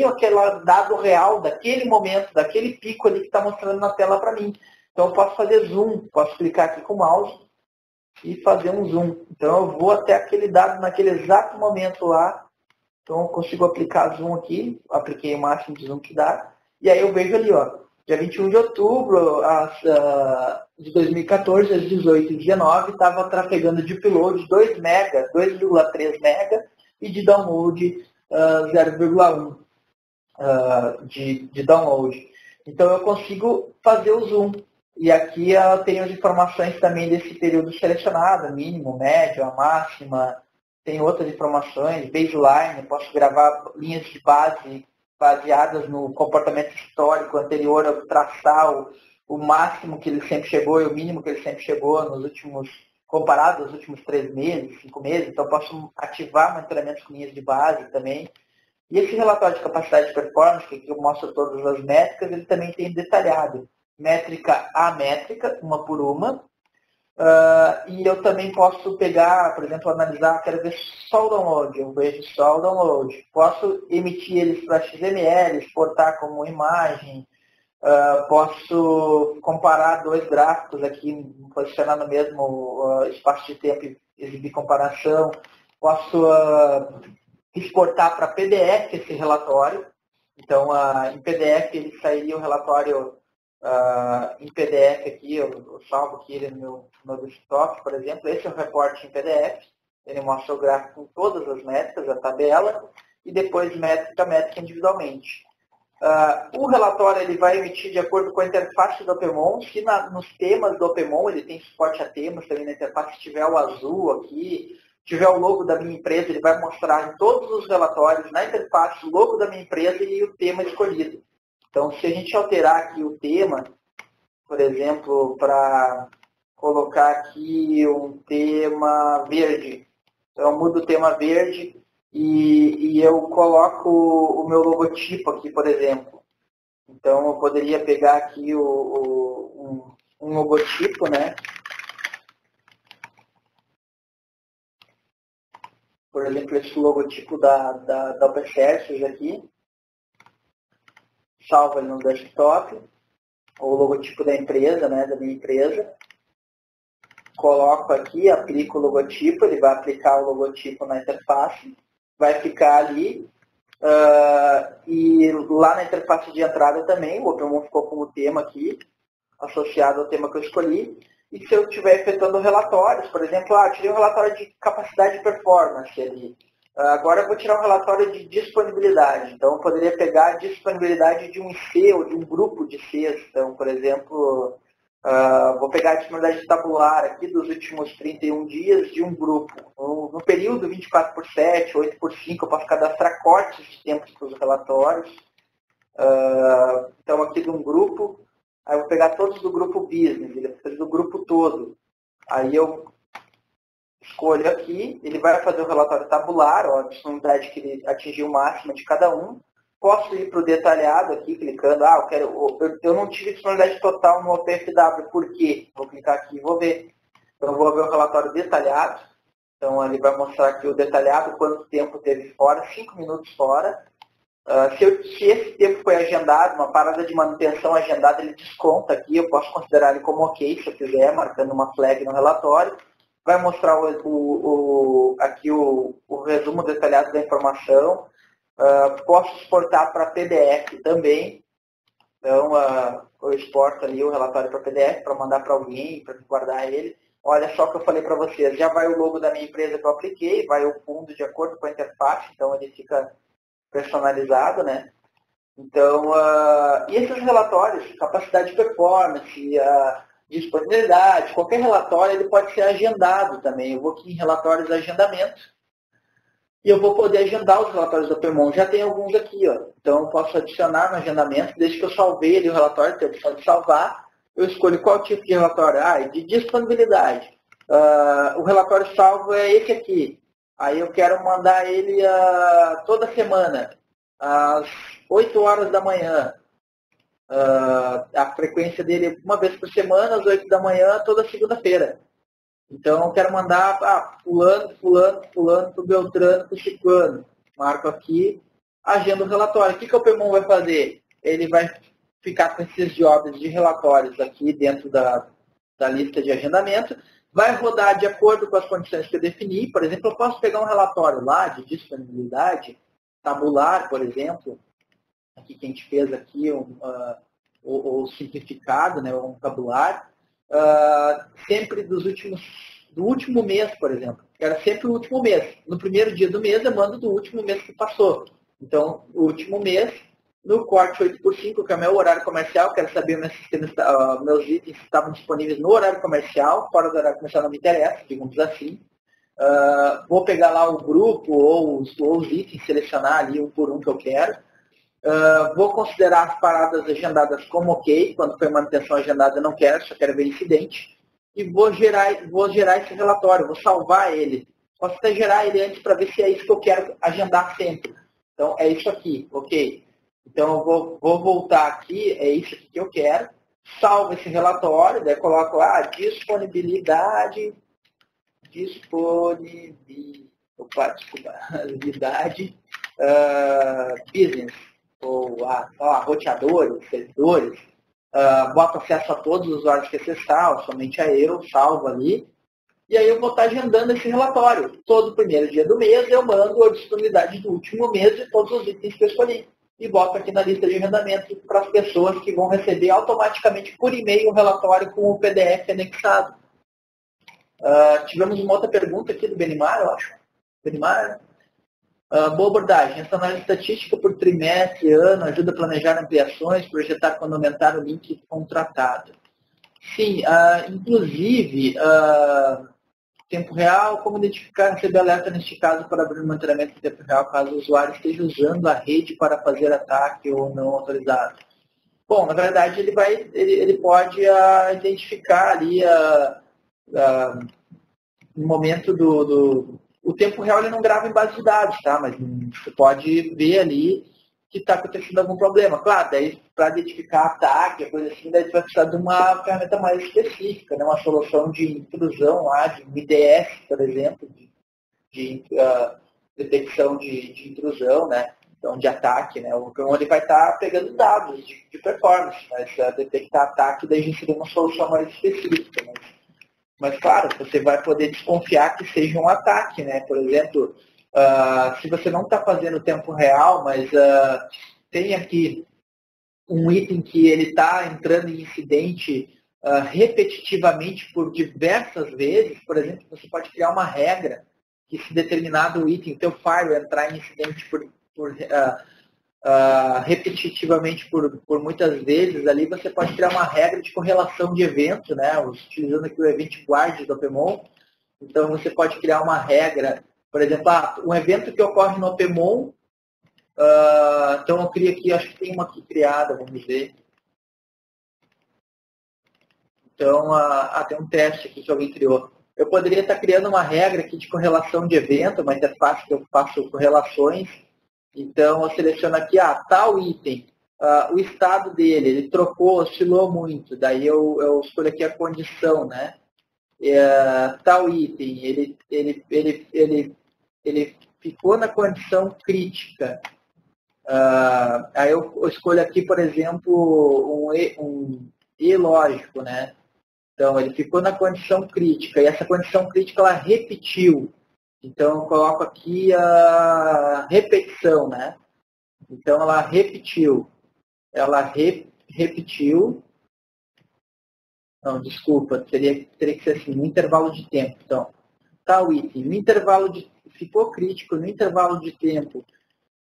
aquele dado real daquele momento, daquele pico ali que está mostrando na tela para mim. Então eu posso fazer zoom, posso clicar aqui com o mouse e fazer um zoom. Então eu vou até aquele dado naquele exato momento lá. Então eu consigo aplicar zoom aqui, apliquei o máximo de zoom que dá, e aí eu vejo ali, ó, dia 21 de outubro de 2014, às 18h19, estava trafegando de upload 2 mega, 2,3 mega, e de download 0,1 de download. Então eu consigo fazer o zoom. E aqui eu tenho as informações também desse período selecionado, mínimo, médio, a máxima. Tem outras informações, baseline, posso gravar linhas de base baseadas no comportamento histórico anterior, ao traçar o máximo que ele sempre chegou e o mínimo que ele sempre chegou nos últimos, comparado aos últimos 3 meses, 5 meses. Então, posso ativar monitoramentos com linhas de base também. E esse relatório de capacidade de performance, que aqui eu mostro todas as métricas, ele também tem detalhado. Métrica a métrica, uma por uma. E eu também posso pegar, por exemplo, analisar, quero ver só o download, eu vejo só o download. Posso emitir eles para XML, exportar como imagem, posso comparar 2 gráficos aqui, posicionar no mesmo espaço de tempo e exibir comparação. Posso exportar para PDF esse relatório. Então, em PDF ele sairia o relatório em PDF aqui, eu salvo aqui ele no meu desktop, por exemplo. Esse é o reporte em PDF. Ele mostra o gráfico com todas as métricas, a tabela. e depois métrica a métrica individualmente. O relatório ele vai emitir de acordo com a interface do Opemon. Se nos temas do Opemon, ele tem suporte a temas também na interface, se tiver o azul aqui, tiver o logo da minha empresa, ele vai mostrar em todos os relatórios, na interface, o logo da minha empresa e o tema escolhido. Então, se a gente alterar aqui o tema, por exemplo, para colocar aqui um tema verde, então eu mudo o tema verde, e eu coloco o meu logotipo aqui, por exemplo. Então, eu poderia pegar aqui um logotipo, né? Por exemplo, esse logotipo da OpenSearch aqui. Salvo ele no desktop. Ou o logotipo da empresa, né? Da minha empresa. Coloco aqui, aplico o logotipo. Ele vai aplicar o logotipo na interface. Vai ficar ali, e lá na interface de entrada também, o Opemon ficou como tema aqui, associado ao tema que eu escolhi. E se eu estiver efetuando relatórios, por exemplo, eu tirei um relatório de capacidade e performance ali. Agora eu vou tirar um relatório de disponibilidade. Então eu poderia pegar a disponibilidade de um IC ou de um grupo de Cs. Então, por exemplo, vou pegar a disponibilidade tabular aqui dos últimos 31 dias de um grupo. No período 24/7, 8/5, eu posso cadastrar cortes de tempos para os relatórios. Então, aqui de um grupo, aí eu vou pegar todos do grupo business, depois do grupo todo. Aí eu escolho aqui, ele vai fazer o relatório tabular, a disponibilidade que ele atingiu máxima de cada um. Posso ir para o detalhado aqui, clicando, eu não tive disponibilidade total no OPFW, por quê? Vou clicar aqui e vou ver. Então, eu vou ver o relatório detalhado. Então, ele vai mostrar aqui o detalhado, quanto tempo teve fora, 5 minutos fora. Se esse tempo foi agendado, uma parada de manutenção agendada, ele desconta aqui, eu posso considerar ele como ok, se eu quiser, marcando uma flag no relatório. Vai mostrar aqui o resumo detalhado da informação. Posso exportar para PDF também. Então, eu exporto ali o relatório para PDF para mandar para alguém, para guardar ele. Olha só o que eu falei para vocês. Já vai o logo da minha empresa que eu apliquei, vai o fundo de acordo com a interface, então ele fica personalizado, né? Então, e esses relatórios, capacidade de performance, disponibilidade, qualquer relatório ele pode ser agendado também. Eu vou aqui em relatórios de agendamento. E eu vou poder agendar os relatórios do Opemon. Já tem alguns aqui, ó. Então eu posso adicionar no agendamento, desde que eu salvei ali o relatório, tem a opção de salvar, eu escolho qual tipo de relatório. De disponibilidade. O relatório salvo é esse aqui. Aí eu quero mandar ele toda semana, às 8 horas da manhã. A frequência dele é uma vez por semana, às 8 da manhã, toda segunda-feira. Então, eu quero mandar fulano pro Beltrano, pro Ciclano. Marco aqui, agenda o relatório. O que o Opemon vai fazer? Ele vai ficar com esses jobs de relatórios aqui dentro da lista de agendamento. Vai rodar de acordo com as condições que eu defini. Por exemplo, eu posso pegar um relatório lá de disponibilidade, tabular, por exemplo. Aqui que a gente fez aqui, o simplificado, né, um tabular. Sempre do último mês, por exemplo. Era sempre o último mês. No primeiro dia do mês, eu mando do último mês que passou. Então, o último mês, no corte 8/5, que é o meu horário comercial, quero saber meus itens estavam disponíveis no horário comercial, fora do horário comercial não me interessa, digamos assim. Vou pegar lá o grupo ou os itens, selecionar ali um por um que eu quero. Vou considerar as paradas agendadas como ok. Quando foi manutenção agendada, eu não quero, só quero ver incidente. E vou gerar esse relatório, vou salvar ele. Posso até gerar ele antes para ver se é isso que eu quero agendar sempre. Então, é isso aqui, ok. Então, eu vou voltar aqui, é isso aqui que eu quero. Salvo esse relatório, daí coloco disponibilidade business. Ou roteadores, servidores, boto acesso a todos os usuários que acessar, somente a eu, salvo ali, e aí eu vou estar agendando esse relatório. Todo primeiro dia do mês eu mando a disponibilidade do último mês de todos os itens que eu escolhi. E boto aqui na lista de agendamento para as pessoas que vão receber automaticamente por e-mail o relatório com o PDF anexado. Tivemos uma outra pergunta aqui do Benimar, eu acho. Benimar? Boa abordagem. Essa análise estatística por trimestre, ano, ajuda a planejar ampliações, projetar quando aumentar o link contratado. Sim, inclusive, tempo real, como identificar e receber alerta neste caso para abrir o monitoramento em tempo real caso o usuário esteja usando a rede para fazer ataque ou não autorizado. Bom, na verdade, ele pode identificar ali no momento o tempo real ele não grava em base de dados, tá? Mas você pode ver ali que está acontecendo algum problema. Claro, daí para identificar ataque, coisa assim, daí você vai precisar de uma ferramenta mais específica, né? Uma solução de intrusão lá, de um IDS, por exemplo, de detecção de intrusão, né? Então, de ataque, né? O Pokémon ele vai estar pegando dados de performance, mas detectar ataque daí a gente seria uma solução mais específica, né? Mas, claro, você vai poder desconfiar que seja um ataque, né? Por exemplo, se você não está fazendo tempo real, mas tem aqui um item que ele está entrando em incidente repetitivamente por diversas vezes, por exemplo, você pode criar uma regra que se determinado item, teu file entrar em incidente repetitivamente por muitas vezes, ali você pode criar uma regra de correlação de evento, né? Utilizando aqui o Event Guard do Opemon. Então você pode criar uma regra, por exemplo, um evento que ocorre no Opemon, então eu crio aqui, acho que tem uma aqui criada, vamos ver. Então, tem um teste aqui que alguém criou. Eu poderia estar criando uma regra aqui de correlação de evento, uma interface que eu faço correlações. Então, eu seleciono aqui, tal item, o estado dele, ele trocou, oscilou muito. Daí eu escolho aqui a condição, né? Tal item, ele ficou na condição crítica. Aí eu escolho aqui, por exemplo, um E lógico, né? Então, ele ficou na condição crítica, e essa condição crítica, ela repetiu. Então, eu coloco aqui a repetição, né? Então, ela repetiu. Repetiu. Não, desculpa, teria que ser assim, no intervalo de tempo. Então, tal item, ficou crítico no intervalo de tempo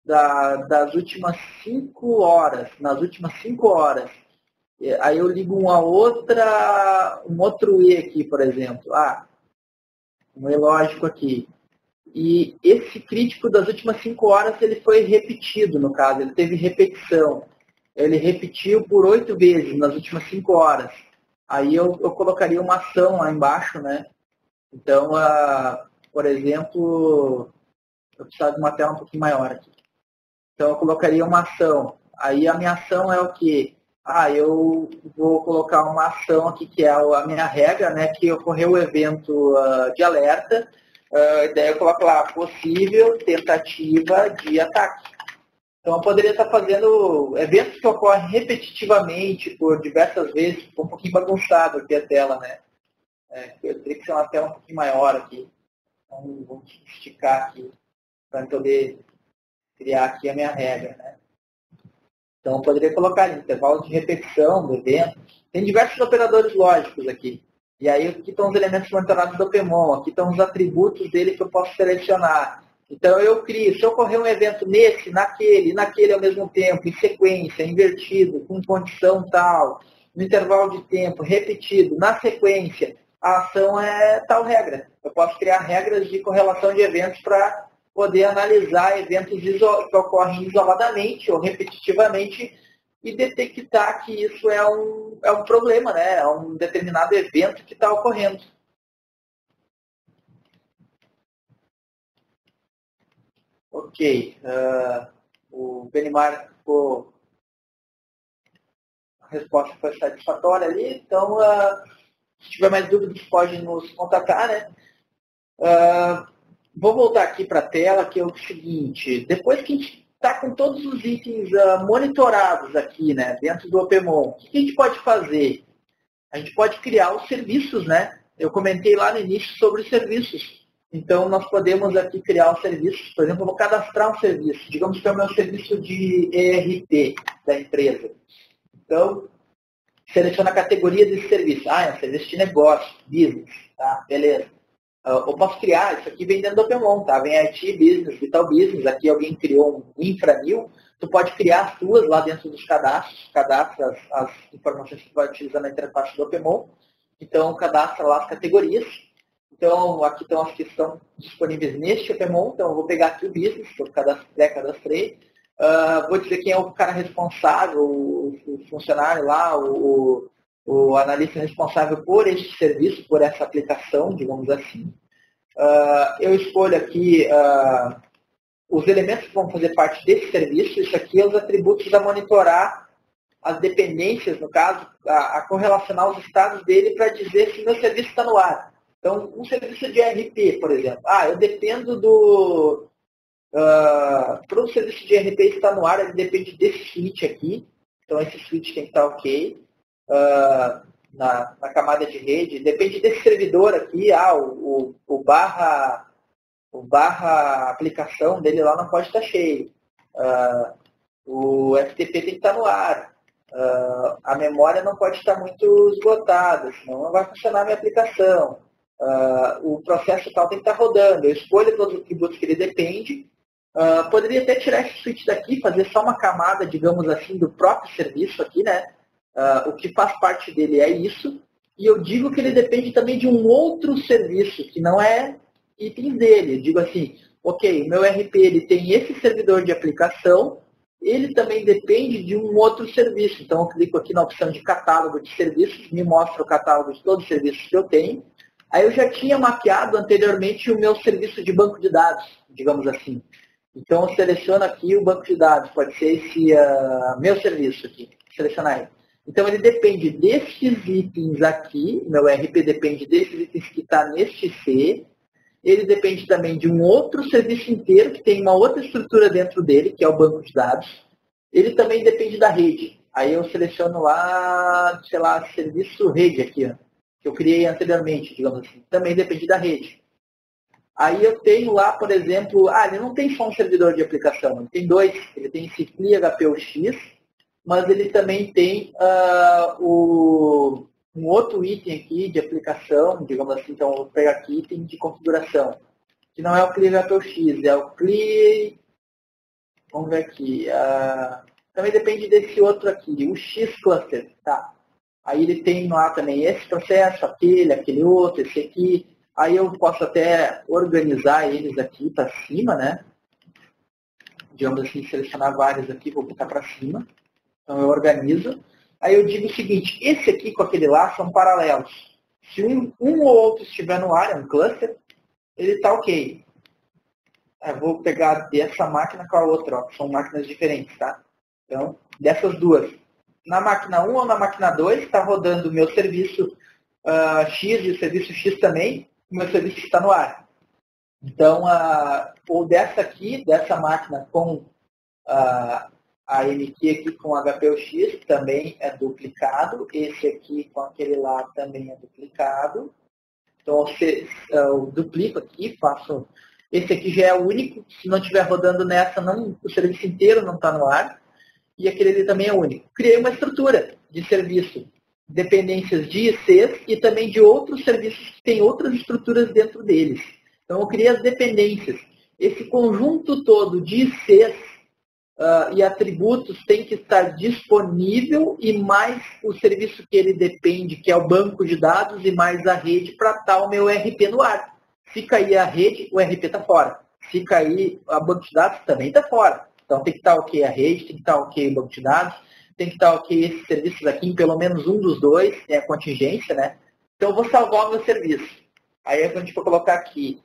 das últimas 5 horas, nas últimas 5 horas. Aí eu ligo um outro E aqui, por exemplo. Um E lógico aqui. E esse crítico das últimas 5 horas, ele foi repetido, no caso, ele teve repetição. Ele repetiu por 8 vezes nas últimas 5 horas. Aí eu colocaria uma ação lá embaixo, né? Então, por exemplo, eu precisava de uma tela um pouquinho maior aqui. Então, eu colocaria uma ação. Aí a minha ação é o quê? Eu vou colocar uma ação aqui, que é a minha regra, né? Que ocorreu o evento de alerta. Daí eu coloco lá, possível tentativa de ataque. Então, eu poderia estar fazendo eventos que ocorrem repetitivamente por diversas vezes. Ficou um pouquinho bagunçado aqui a tela, né? Eu teria que ser uma tela um pouquinho maior aqui. Então, vamos esticar aqui para poder criar aqui a minha regra, né? Então, eu poderia colocar intervalo de repetição do evento. Tem diversos operadores lógicos aqui. E aí, aqui estão os elementos monitorados do Opemon. Aqui estão os atributos dele que eu posso selecionar. Então, eu crio, se ocorrer um evento nesse, naquele ao mesmo tempo, em sequência, invertido, com condição tal, no intervalo de tempo, repetido, na sequência, a ação é tal regra. Eu posso criar regras de correlação de eventos para poder analisar eventos que ocorrem isoladamente ou repetitivamente e detectar que isso é um problema, né? É um determinado evento que está ocorrendo. Ok. O Benimar ficou... A resposta foi satisfatória ali. Então, se tiver mais dúvidas, pode nos contatar, né? Vou voltar aqui para a tela, que é o seguinte. Depois que a gente está com todos os itens monitorados aqui, né, dentro do Opemon, o que a gente pode fazer? A gente pode criar os serviços, né? Eu comentei lá no início sobre os serviços. Então, nós podemos aqui criar os serviços. Por exemplo, eu vou cadastrar um serviço. Digamos que é o meu serviço de ERP da empresa. Então, seleciona a categoria desse serviço. É um serviço de negócio, business. Tá, beleza. Eu posso criar, isso aqui vem dentro do OpenMon, tá? Vem IT Business, Vital Business, aqui alguém criou um infranil, tu pode criar as tuas lá dentro dos cadastros, cadastra as informações que tu vai utilizar na interface do OpenMon, então cadastra lá as categorias. Então, aqui estão as que estão disponíveis neste OpenMon, então eu vou pegar aqui o Business, que eu cadastrei, vou dizer quem é o cara responsável, o funcionário lá, o analista responsável por este serviço, por essa aplicação, digamos assim. Eu escolho aqui os elementos que vão fazer parte desse serviço. Isso aqui é os atributos a monitorar as dependências, no caso, a correlacionar os estados dele para dizer se meu serviço está no ar. Então, um serviço de ERP, por exemplo. Eu dependo do... para o serviço de ERP estar no ar, ele depende desse switch aqui. Então, esse switch tem que estar ok. Na camada de rede. Depende desse servidor aqui. O barra aplicação dele lá não pode estar cheio. O FTP tem que estar no ar. A memória não pode estar muito esgotada, senão não vai funcionar a minha aplicação. O processo tal tem que estar rodando. Eu escolho todos os atributos que ele depende. Poderia até tirar esse switch daqui, fazer só uma camada, digamos assim, do próprio serviço aqui, né? O que faz parte dele é isso. E eu digo que ele depende também de um outro serviço, que não é itens dele. Eu digo assim, ok, o meu RP ele tem esse servidor de aplicação, ele também depende de um outro serviço. Então eu clico aqui na opção de catálogo de serviços, me mostra o catálogo de todos os serviços que eu tenho. Aí eu já tinha mapeado anteriormente o meu serviço de banco de dados, digamos assim. Então eu seleciono aqui o banco de dados, pode ser esse meu serviço aqui, selecionar ele. Então ele depende desses itens aqui, meu RP depende desses itens que está neste C, ele depende também de um outro serviço inteiro, que tem uma outra estrutura dentro dele, que é o banco de dados. Ele também depende da rede. Aí eu seleciono lá, sei lá, serviço rede aqui, ó, que eu criei anteriormente, digamos assim. Também depende da rede. Aí eu tenho lá, por exemplo, ele não tem só um servidor de aplicação, ele tem dois. Ele tem esse CLI HPUX, mas ele também tem um outro item aqui de aplicação, digamos assim, então eu vou pegar aqui item de configuração, que não é o CLI HPUX, é o CLI, vamos ver aqui, também depende desse outro aqui, o X Cluster, tá? Aí ele tem lá também esse processo, aquele outro, esse aqui. Aí eu posso até organizar eles aqui para cima, né? Digamos assim, selecionar vários aqui, vou botar para cima. Então eu organizo. Aí eu digo o seguinte, esse aqui com aquele lá são paralelos. Se um ou outro estiver no ar, é um cluster, ele está ok. Eu vou pegar dessa máquina com a outra, ó, que são máquinas diferentes, tá? Então, dessas duas. Na máquina 1 ou na máquina 2, está rodando o meu serviço X e o serviço X também, o meu serviço está no ar. Então, ou dessa máquina com a MQ aqui com HPUX também é duplicado, esse aqui com aquele lá também é duplicado. Então, eu duplico aqui, faço... Esse aqui já é o único, se não estiver rodando nessa, o serviço inteiro não está no ar. E aquele ali também é único. Criei uma estrutura de serviço, dependências de ICs e também de outros serviços que têm outras estruturas dentro deles. Então, eu criei as dependências. Esse conjunto todo de ICs e atributos tem que estar disponível e mais o serviço que ele depende, que é o banco de dados e mais a rede para estar o meu RP no ar. Se cair a rede, o RP está fora. Se cair a banco de dados, também está fora. Então tem que estar ok a rede, tem que estar ok o banco de dados, tem que estar ok esses serviços aqui em pelo menos um dos dois, é a contingência, né? Então eu vou salvar o meu serviço. Aí a gente for colocar aqui,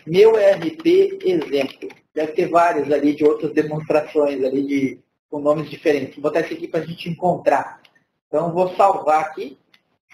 meu RP exemplo. Deve ter vários ali de outras demonstrações ali com nomes diferentes. Vou botar esse aqui para a gente encontrar. Então eu vou salvar aqui.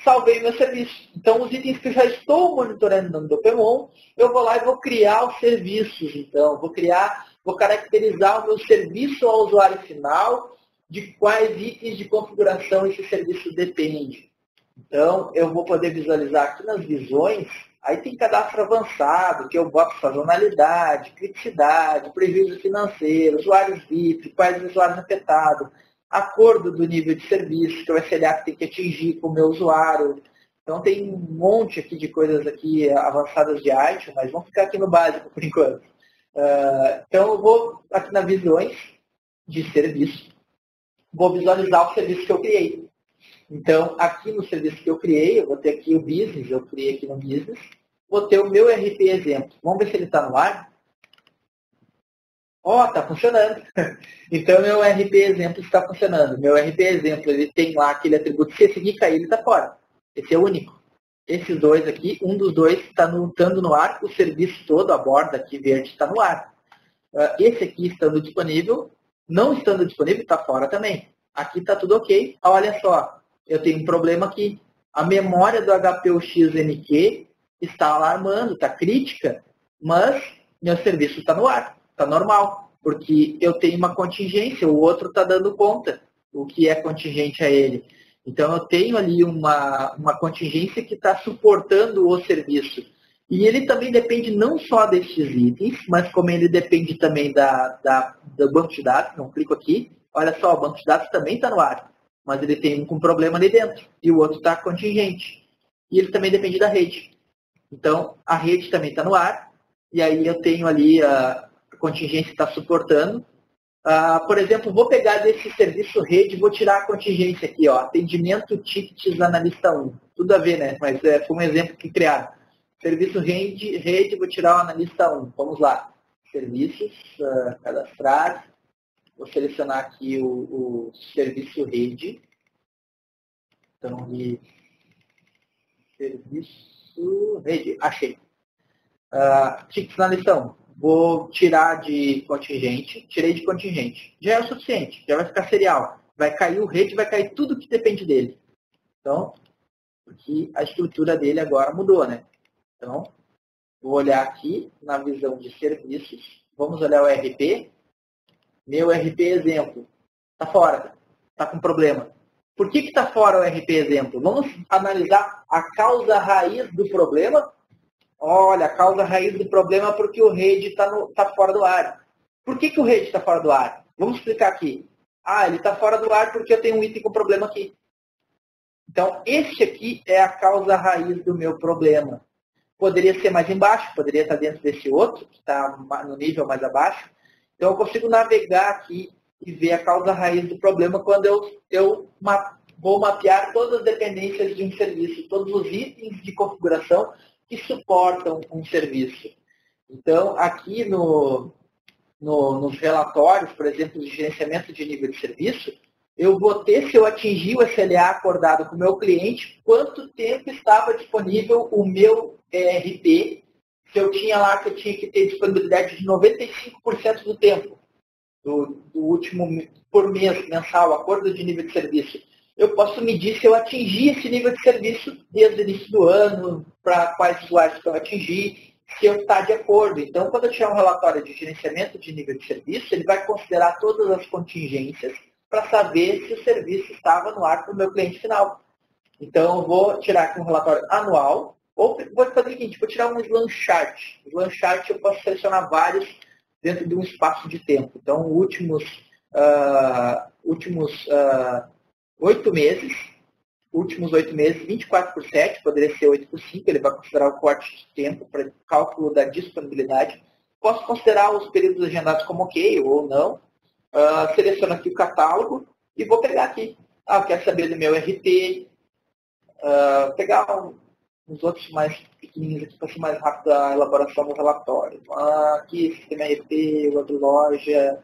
Salvei meu serviço. Então, os itens que eu já estou monitorando no OpenMon, eu vou lá e vou criar os serviços. Então, vou caracterizar o meu serviço ao usuário final, de quais itens de configuração esse serviço depende. Então, eu vou poder visualizar aqui nas visões, aí tem cadastro avançado, que eu boto sazonalidade, criticidade, prejuízo financeiro, usuários VIP, quais usuários afetados, acordo do nível de serviço, que o SLA tem que atingir com o meu usuário, Então tem um monte aqui de coisas aqui avançadas de arte, mas vamos ficar aqui no básico por enquanto. Então eu vou aqui na visões de serviço, vou visualizar o serviço que eu criei. Então aqui no serviço que eu criei, eu vou ter aqui o business, eu criei aqui no business, vou ter o meu RP exemplo. Vamos ver se ele está no ar. Ó, está funcionando. Então, meu RP exemplo está funcionando. Meu RP exemplo, ele tem lá aquele atributo, se esse aqui cair, ele está fora. Esse é o único. Esses dois aqui, um dos dois está estando no ar, o serviço todo, a borda aqui verde, está no ar. Esse aqui estando disponível, não estando disponível, está fora também. Aqui está tudo ok. Olha só, eu tenho um problema aqui. A memória do HPUXNQ está alarmando, está crítica, mas meu serviço está no ar. Está normal, porque eu tenho uma contingência, o outro está dando conta, o que é contingente a ele. Então, eu tenho ali uma contingência que está suportando o serviço. E ele também depende não só desses itens, mas como ele depende também do banco de dados. Não clico aqui. Olha só, o banco de dados também está no ar, mas ele tem um problema ali dentro, e o outro está contingente. E ele também depende da rede. Então, a rede também está no ar, e aí eu tenho ali a contingência está suportando. Por exemplo, vou pegar desse serviço rede e vou tirar a contingência aqui, ó, atendimento tickets analista 1. Tudo a ver, né? Mas foi um exemplo que criaram. Serviço rede, vou tirar o analista 1. Vamos lá. Serviços, cadastrar. Vou selecionar aqui o serviço rede. Então, serviço rede. Achei. Tickets analista 1. Vou tirar de contingente, tirei de contingente. Já é o suficiente, já vai ficar serial. Vai cair o rede, vai cair tudo que depende dele. Então, aqui a estrutura dele agora mudou, né? Então, vou olhar aqui na visão de serviços. Vamos olhar o RP. Meu RP exemplo está fora, está com problema. Por que está fora o RP exemplo? Vamos analisar a causa raiz do problema. Olha, a causa raiz do problema é porque o rede está fora do ar. Por que o rede está fora do ar? Vamos explicar aqui. Ele está fora do ar porque eu tenho um item com problema aqui. Então, este aqui é a causa raiz do meu problema. Poderia ser mais embaixo, poderia estar dentro desse outro, que está no nível mais abaixo. Então, eu consigo navegar aqui e ver a causa raiz do problema quando eu vou mapear todas as dependências de um serviço, todos os itens de configuração que suportam um serviço. Então, aqui nos relatórios, por exemplo, de gerenciamento de nível de serviço, eu vou ter, se eu atingir o SLA acordado com o meu cliente, quanto tempo estava disponível o meu ERP, se eu tinha lá que eu tinha que ter disponibilidade de 95% do tempo, do último por mês, mensal, acordo de nível de serviço. Eu posso medir se eu atingi esse nível de serviço desde o início do ano, para quais usuários que eu atingi, se eu estou de acordo. Então, quando eu tiver um relatório de gerenciamento de nível de serviço, ele vai considerar todas as contingências para saber se o serviço estava no ar para o meu cliente final. Então, eu vou tirar aqui um relatório anual, ou vou fazer o seguinte, vou tirar um slam chart. O slam chart eu posso selecionar vários dentro de um espaço de tempo. Então, últimos 8 meses, 24/7, poderia ser 8/5, ele vai considerar o corte de tempo para cálculo da disponibilidade. Posso considerar os períodos agendados como ok ou não. Seleciono aqui o catálogo e vou pegar aqui. Eu quero saber do meu RP, pegar uns outros mais pequenininhos aqui para ser mais rápido a elaboração do relatório. Aqui, sistema RP, web loja,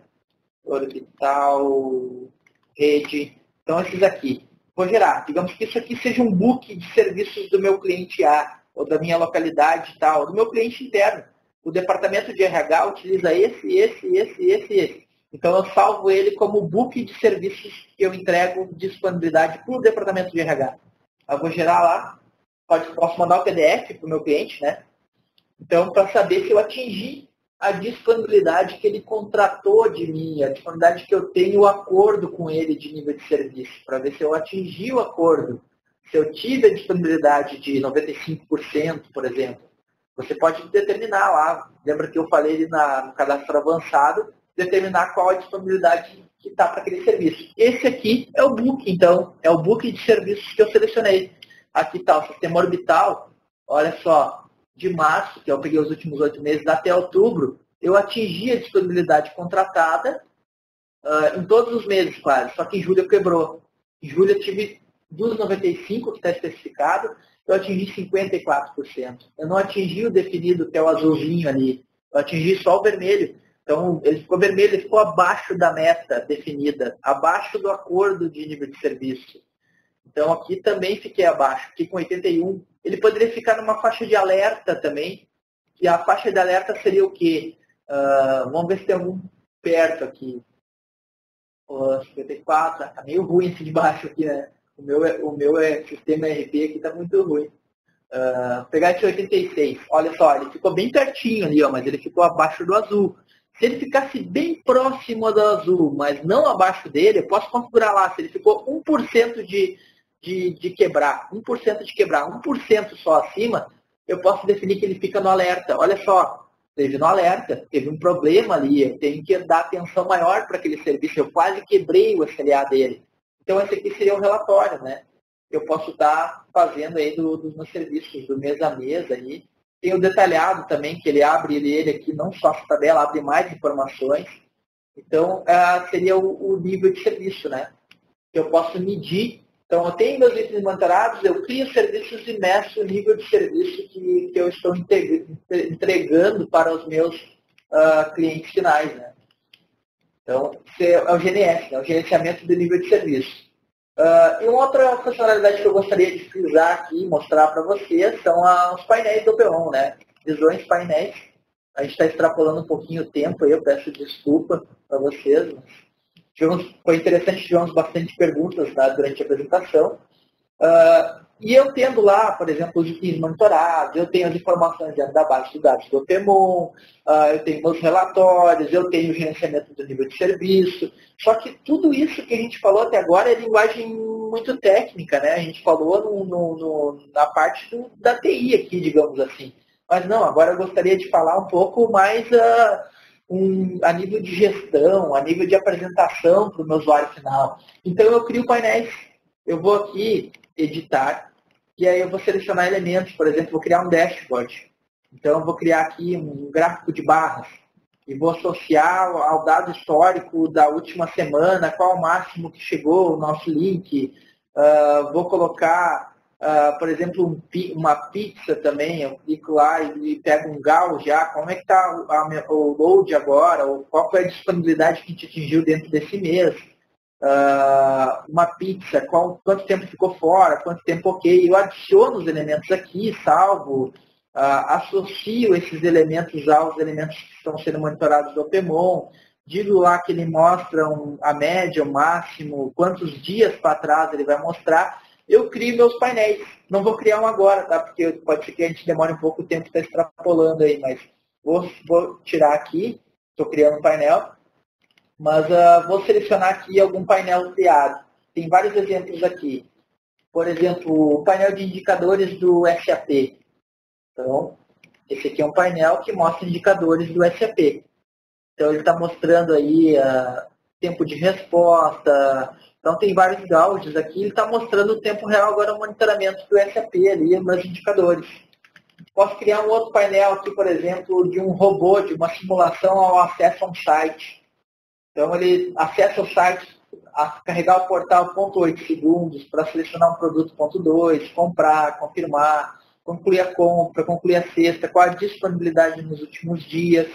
orbital, rede. Então, esses aqui. Vou gerar. Digamos que isso aqui seja um book de serviços do meu cliente A, ou da minha localidade tal, do meu cliente interno. O departamento de RH utiliza esse. Então, eu salvo ele como book de serviços que eu entrego disponibilidade para o departamento de RH. Eu vou gerar lá. Posso mandar o PDF para o meu cliente, né? Então, para saber se eu atingi a disponibilidade que ele contratou de mim, a disponibilidade que eu tenho o acordo com ele de nível de serviço, para ver se eu atingi o acordo, se eu tive a disponibilidade de 95%, por exemplo. Você pode determinar lá, lembra que eu falei no cadastro avançado, determinar qual a disponibilidade que está para aquele serviço. Esse aqui é o book, então, é o book de serviços que eu selecionei. Aqui está o sistema orbital. Olha só, de março, que eu peguei os últimos 8 meses, até outubro, eu atingi a disponibilidade contratada em todos os meses quase, só que em julho quebrou. Em julho eu tive dos 95 que está especificado, eu atingi 54%. Eu não atingi o definido, que é o azulzinho ali. Eu atingi só o vermelho. Então, ele ficou vermelho, ele ficou abaixo da meta definida, abaixo do acordo de nível de serviço. Então, aqui também fiquei abaixo, fiquei com 81. Ele poderia ficar numa faixa de alerta também, e a faixa de alerta seria o quê? Vamos ver se tem algum perto aqui. 54, está meio ruim esse de baixo aqui, né? O meu sistema RP aqui está muito ruim. Pegar esse 86, olha só, ele ficou bem pertinho ali, ó, mas ele ficou abaixo do azul. Se ele ficasse bem próximo do azul, mas não abaixo dele, eu posso configurar lá, se ele ficou 1% de quebrar, 1% de quebrar, 1% só acima, eu posso definir que ele fica no alerta. Olha só, teve no alerta, teve um problema ali, eu tenho que dar atenção maior para aquele serviço, eu quase quebrei o SLA dele. Então, esse aqui seria um relatório, né? Eu posso estar fazendo aí dos meus serviços, do mês a mês aí. Tem o detalhado também, que ele abre ele aqui, não só essa tabela, abre mais informações. Então, seria o nível de serviço, né? Que eu posso medir. Então, eu tenho meus itens monitorados, eu crio serviços e meço o nível de serviço que eu estou entregando para os meus clientes finais, né? Então, esse é o GNS, né? O gerenciamento do nível de serviço. E uma outra funcionalidade que eu gostaria de frisar aqui, mostrar para vocês, são os painéis do Opemon, né? Visões painéis. A gente está extrapolando um pouquinho o tempo aí, eu peço desculpa para vocês. Foi interessante, tivemos bastante perguntas durante a apresentação. E eu tendo lá, por exemplo, os itens monitorados, eu tenho as informações dentro da base de dados do Opemon, eu tenho meus relatórios, eu tenho o gerenciamento do nível de serviço. Só que tudo isso que a gente falou até agora é linguagem muito técnica, né? A gente falou na parte da TI aqui, digamos assim. Mas não, agora eu gostaria de falar um pouco mais a nível de gestão, a nível de apresentação para o meu usuário final. Então eu crio painéis. Eu vou aqui editar, e aí eu vou selecionar elementos, por exemplo, vou criar um dashboard. Então eu vou criar aqui um gráfico de barras, e vou associar ao dado histórico da última semana, qual o máximo que chegou o nosso link. Vou colocar, por exemplo, uma pizza também, eu clico lá e pego um GAL já, como é que está o load agora, ou qual foi a disponibilidade que a gente atingiu dentro desse mês. Uma pizza, quanto tempo ficou fora, quanto tempo ok. Eu adiciono os elementos aqui, salvo, associo esses elementos aos elementos que estão sendo monitorados do Opemon, digo lá que ele mostra a média, o máximo, quantos dias para trás ele vai mostrar. Eu crio meus painéis. Não vou criar um agora, tá? Porque pode ser que a gente demore um pouco, o tempo está extrapolando aí, mas vou tirar aqui, estou criando um painel. Mas vou selecionar aqui algum painel criado. Tem vários exemplos aqui. Por exemplo, o painel de indicadores do SAP. Então, esse aqui é um painel que mostra indicadores do SAP. Então, ele está mostrando aí tempo de resposta. Então, tem vários gauges aqui. Ele está mostrando o tempo real agora, o monitoramento do SAP ali, nos indicadores. Posso criar um outro painel aqui, por exemplo, de um robô, de uma simulação ao acesso a um site. Então, ele acessa o site, carregar o portal 0,8 segundos para selecionar um produto 0,2, comprar, confirmar, concluir a compra, concluir a cesta, qual a disponibilidade nos últimos dias.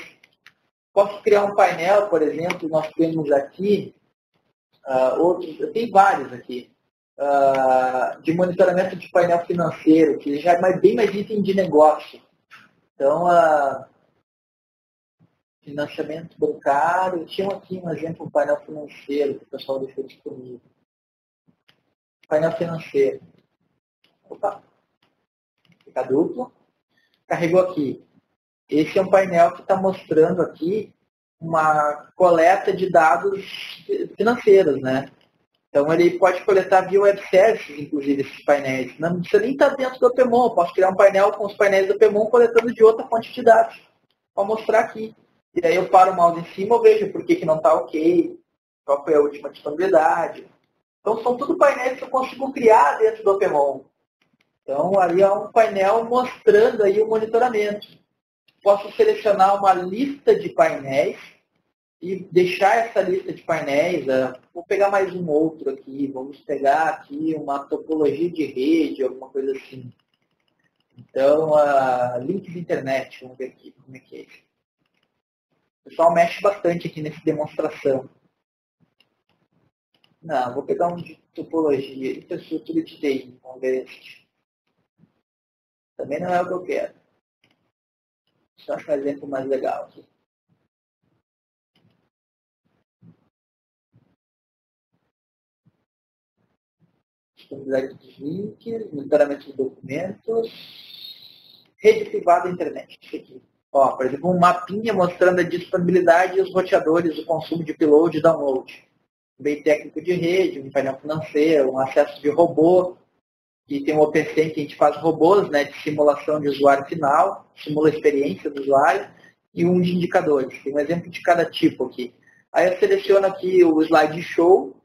Posso criar um painel, por exemplo, nós temos aqui, tem vários aqui, de monitoramento de painel financeiro, que já é bem mais item de negócio. Então, financiamento bancário, tinha aqui um exemplo, um painel financeiro que o pessoal deixou disponível. Painel financeiro. Opa, fica duplo. Carregou aqui. Esse é um painel que está mostrando aqui uma coleta de dados financeiros, né? Então ele pode coletar via web services, inclusive, esses painéis. Não precisa nem estar dentro do Opemon. Eu posso criar um painel com os painéis do Opemon coletando de outra fonte de dados. Vou mostrar aqui. E aí eu paro o mouse em cima, eu vejo por que não está ok, qual foi a última disponibilidade. Então são tudo painéis que eu consigo criar dentro do Opemon. Então, ali é um painel mostrando aí o monitoramento. Posso selecionar uma lista de painéis e deixar essa lista de painéis. Vou pegar mais um outro aqui. Vamos pegar aqui uma topologia de rede, alguma coisa assim. Então, link de internet. Vamos ver aqui como é que é isso. O pessoal mexe bastante aqui nessa demonstração. Não, vou pegar um de topologia. Infraestrutura de TI. Vamos ver este. Também não é o que eu quero. Só acho um exemplo mais legal aqui. Disponibilidade dos links, monitoramento de documentos, rede privada da internet. Isso aqui. Ó, por exemplo, um mapinha mostrando a disponibilidade e os roteadores, o consumo de upload e download. Um bem técnico de rede, um painel financeiro, um acesso de robô, que tem um OpenSense que a gente faz robôs, né, de simulação de usuário final, simula a experiência do usuário, e um de indicadores. Tem um exemplo de cada tipo aqui. Aí eu seleciono aqui o slide show,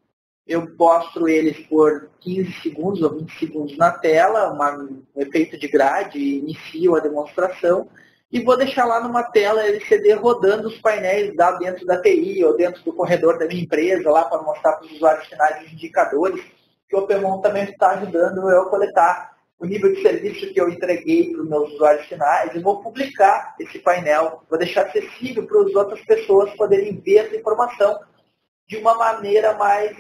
eu mostro eles por 15 segundos ou 20 segundos na tela, um efeito de grade, inicio a demonstração, e vou deixar lá numa tela LCD rodando os painéis lá dentro da TI ou dentro do corredor da minha empresa, lá para mostrar para os usuários finais os indicadores, que o Opemon também está ajudando eu a coletar o nível de serviço que eu entreguei para os meus usuários finais, e vou publicar esse painel, vou deixar acessível para as outras pessoas poderem ver essa informação de uma maneira mais,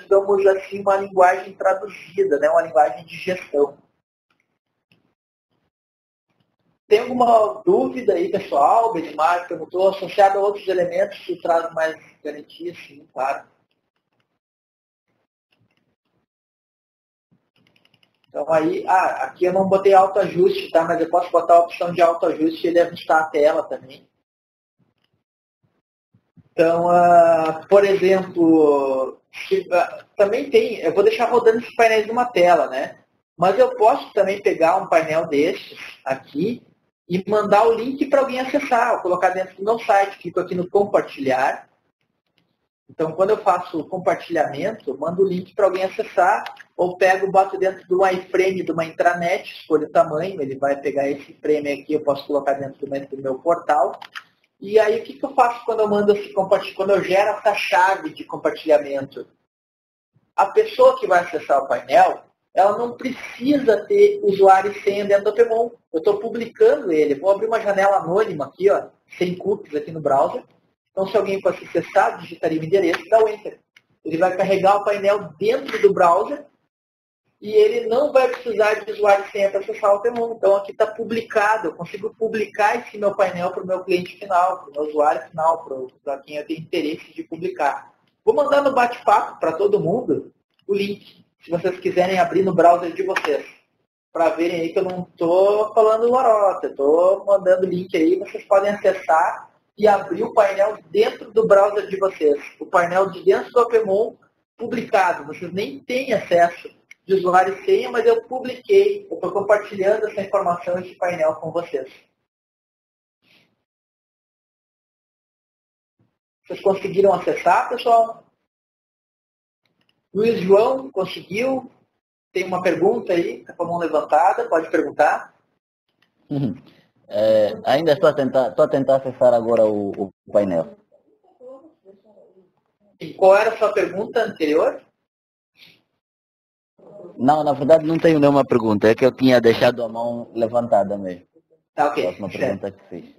digamos assim, uma linguagem traduzida, né? Uma linguagem de gestão. Tem alguma dúvida aí, pessoal, benchmark, que eu não estou associado a outros elementos que trazem mais garantia, sim, claro. Então aí, aqui eu não botei autoajuste, tá? Mas eu posso botar a opção de autoajuste e ele ajustar a tela também. Então, por exemplo, também tem, eu vou deixar rodando esses painéis numa tela, né? Mas eu posso também pegar um painel desses aqui e mandar o link para alguém acessar, ou colocar dentro do meu site, clico aqui no compartilhar. Então, quando eu faço o compartilhamento, eu mando o link para alguém acessar, ou pego, boto dentro do iframe de uma intranet, escolho o tamanho, ele vai pegar esse frame aqui, eu posso colocar dentro do meu portal. E aí, o que eu faço quando eu mando esse quando eu gero essa chave de compartilhamento? A pessoa que vai acessar o painel, ela não precisa ter usuário e senha dentro do Opemon. Eu estou publicando ele. Vou abrir uma janela anônima aqui, ó, sem cookies aqui no browser. Então, se alguém fosse acessar, digitaria o endereço e dá o Enter. Ele vai carregar o painel dentro do browser e ele não vai precisar de usuário e senha para acessar o Opemon. Então, aqui está publicado. Eu consigo publicar esse meu painel para o meu cliente final, para o meu usuário final, para quem eu tenho interesse de publicar. Vou mandar no bate-papo para todo mundo o link, se vocês quiserem abrir no browser de vocês, para verem aí que eu não estou falando lorota, estou mandando o link aí, vocês podem acessar e abrir o painel dentro do browser de vocês. O painel de dentro do Opemon publicado, vocês nem têm acesso de usuário e senha, mas eu publiquei, eu estou compartilhando essa informação, esse painel com vocês. Vocês conseguiram acessar, pessoal? Luiz João, conseguiu? Tem uma pergunta aí, está com a mão levantada, pode perguntar. Ainda estou a tentar acessar agora o painel. E qual era a sua pergunta anterior? Não, na verdade não tenho nenhuma pergunta, é que eu tinha deixado a mão levantada mesmo. Tá, ok. Próxima pergunta que fiz.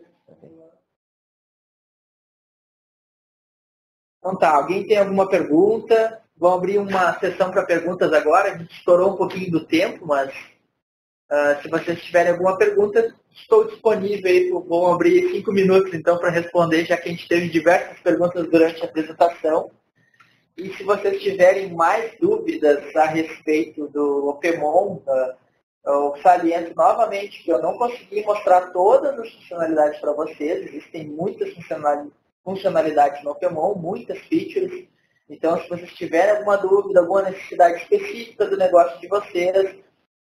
Então tá, alguém tem alguma pergunta? Vou abrir uma sessão para perguntas agora, a gente estourou um pouquinho do tempo, mas se vocês tiverem alguma pergunta, estou disponível aí, vou abrir 5 minutos então para responder, já que a gente teve diversas perguntas durante a apresentação. E se vocês tiverem mais dúvidas a respeito do Opemon, eu saliento novamente que eu não consegui mostrar todas as funcionalidades para vocês, existem muitas funcionalidades no Opemon, muitas features. Então, se vocês tiverem alguma dúvida, alguma necessidade específica do negócio de vocês,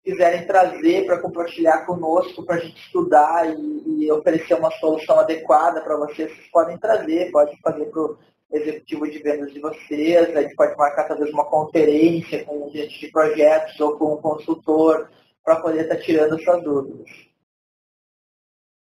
quiserem trazer para compartilhar conosco, para a gente estudar e oferecer uma solução adequada para vocês, vocês podem trazer, pode fazer para o executivo de vendas de vocês, a gente pode marcar talvez uma conferência com um gerente de projetos ou com um consultor, para poder estar tirando suas dúvidas.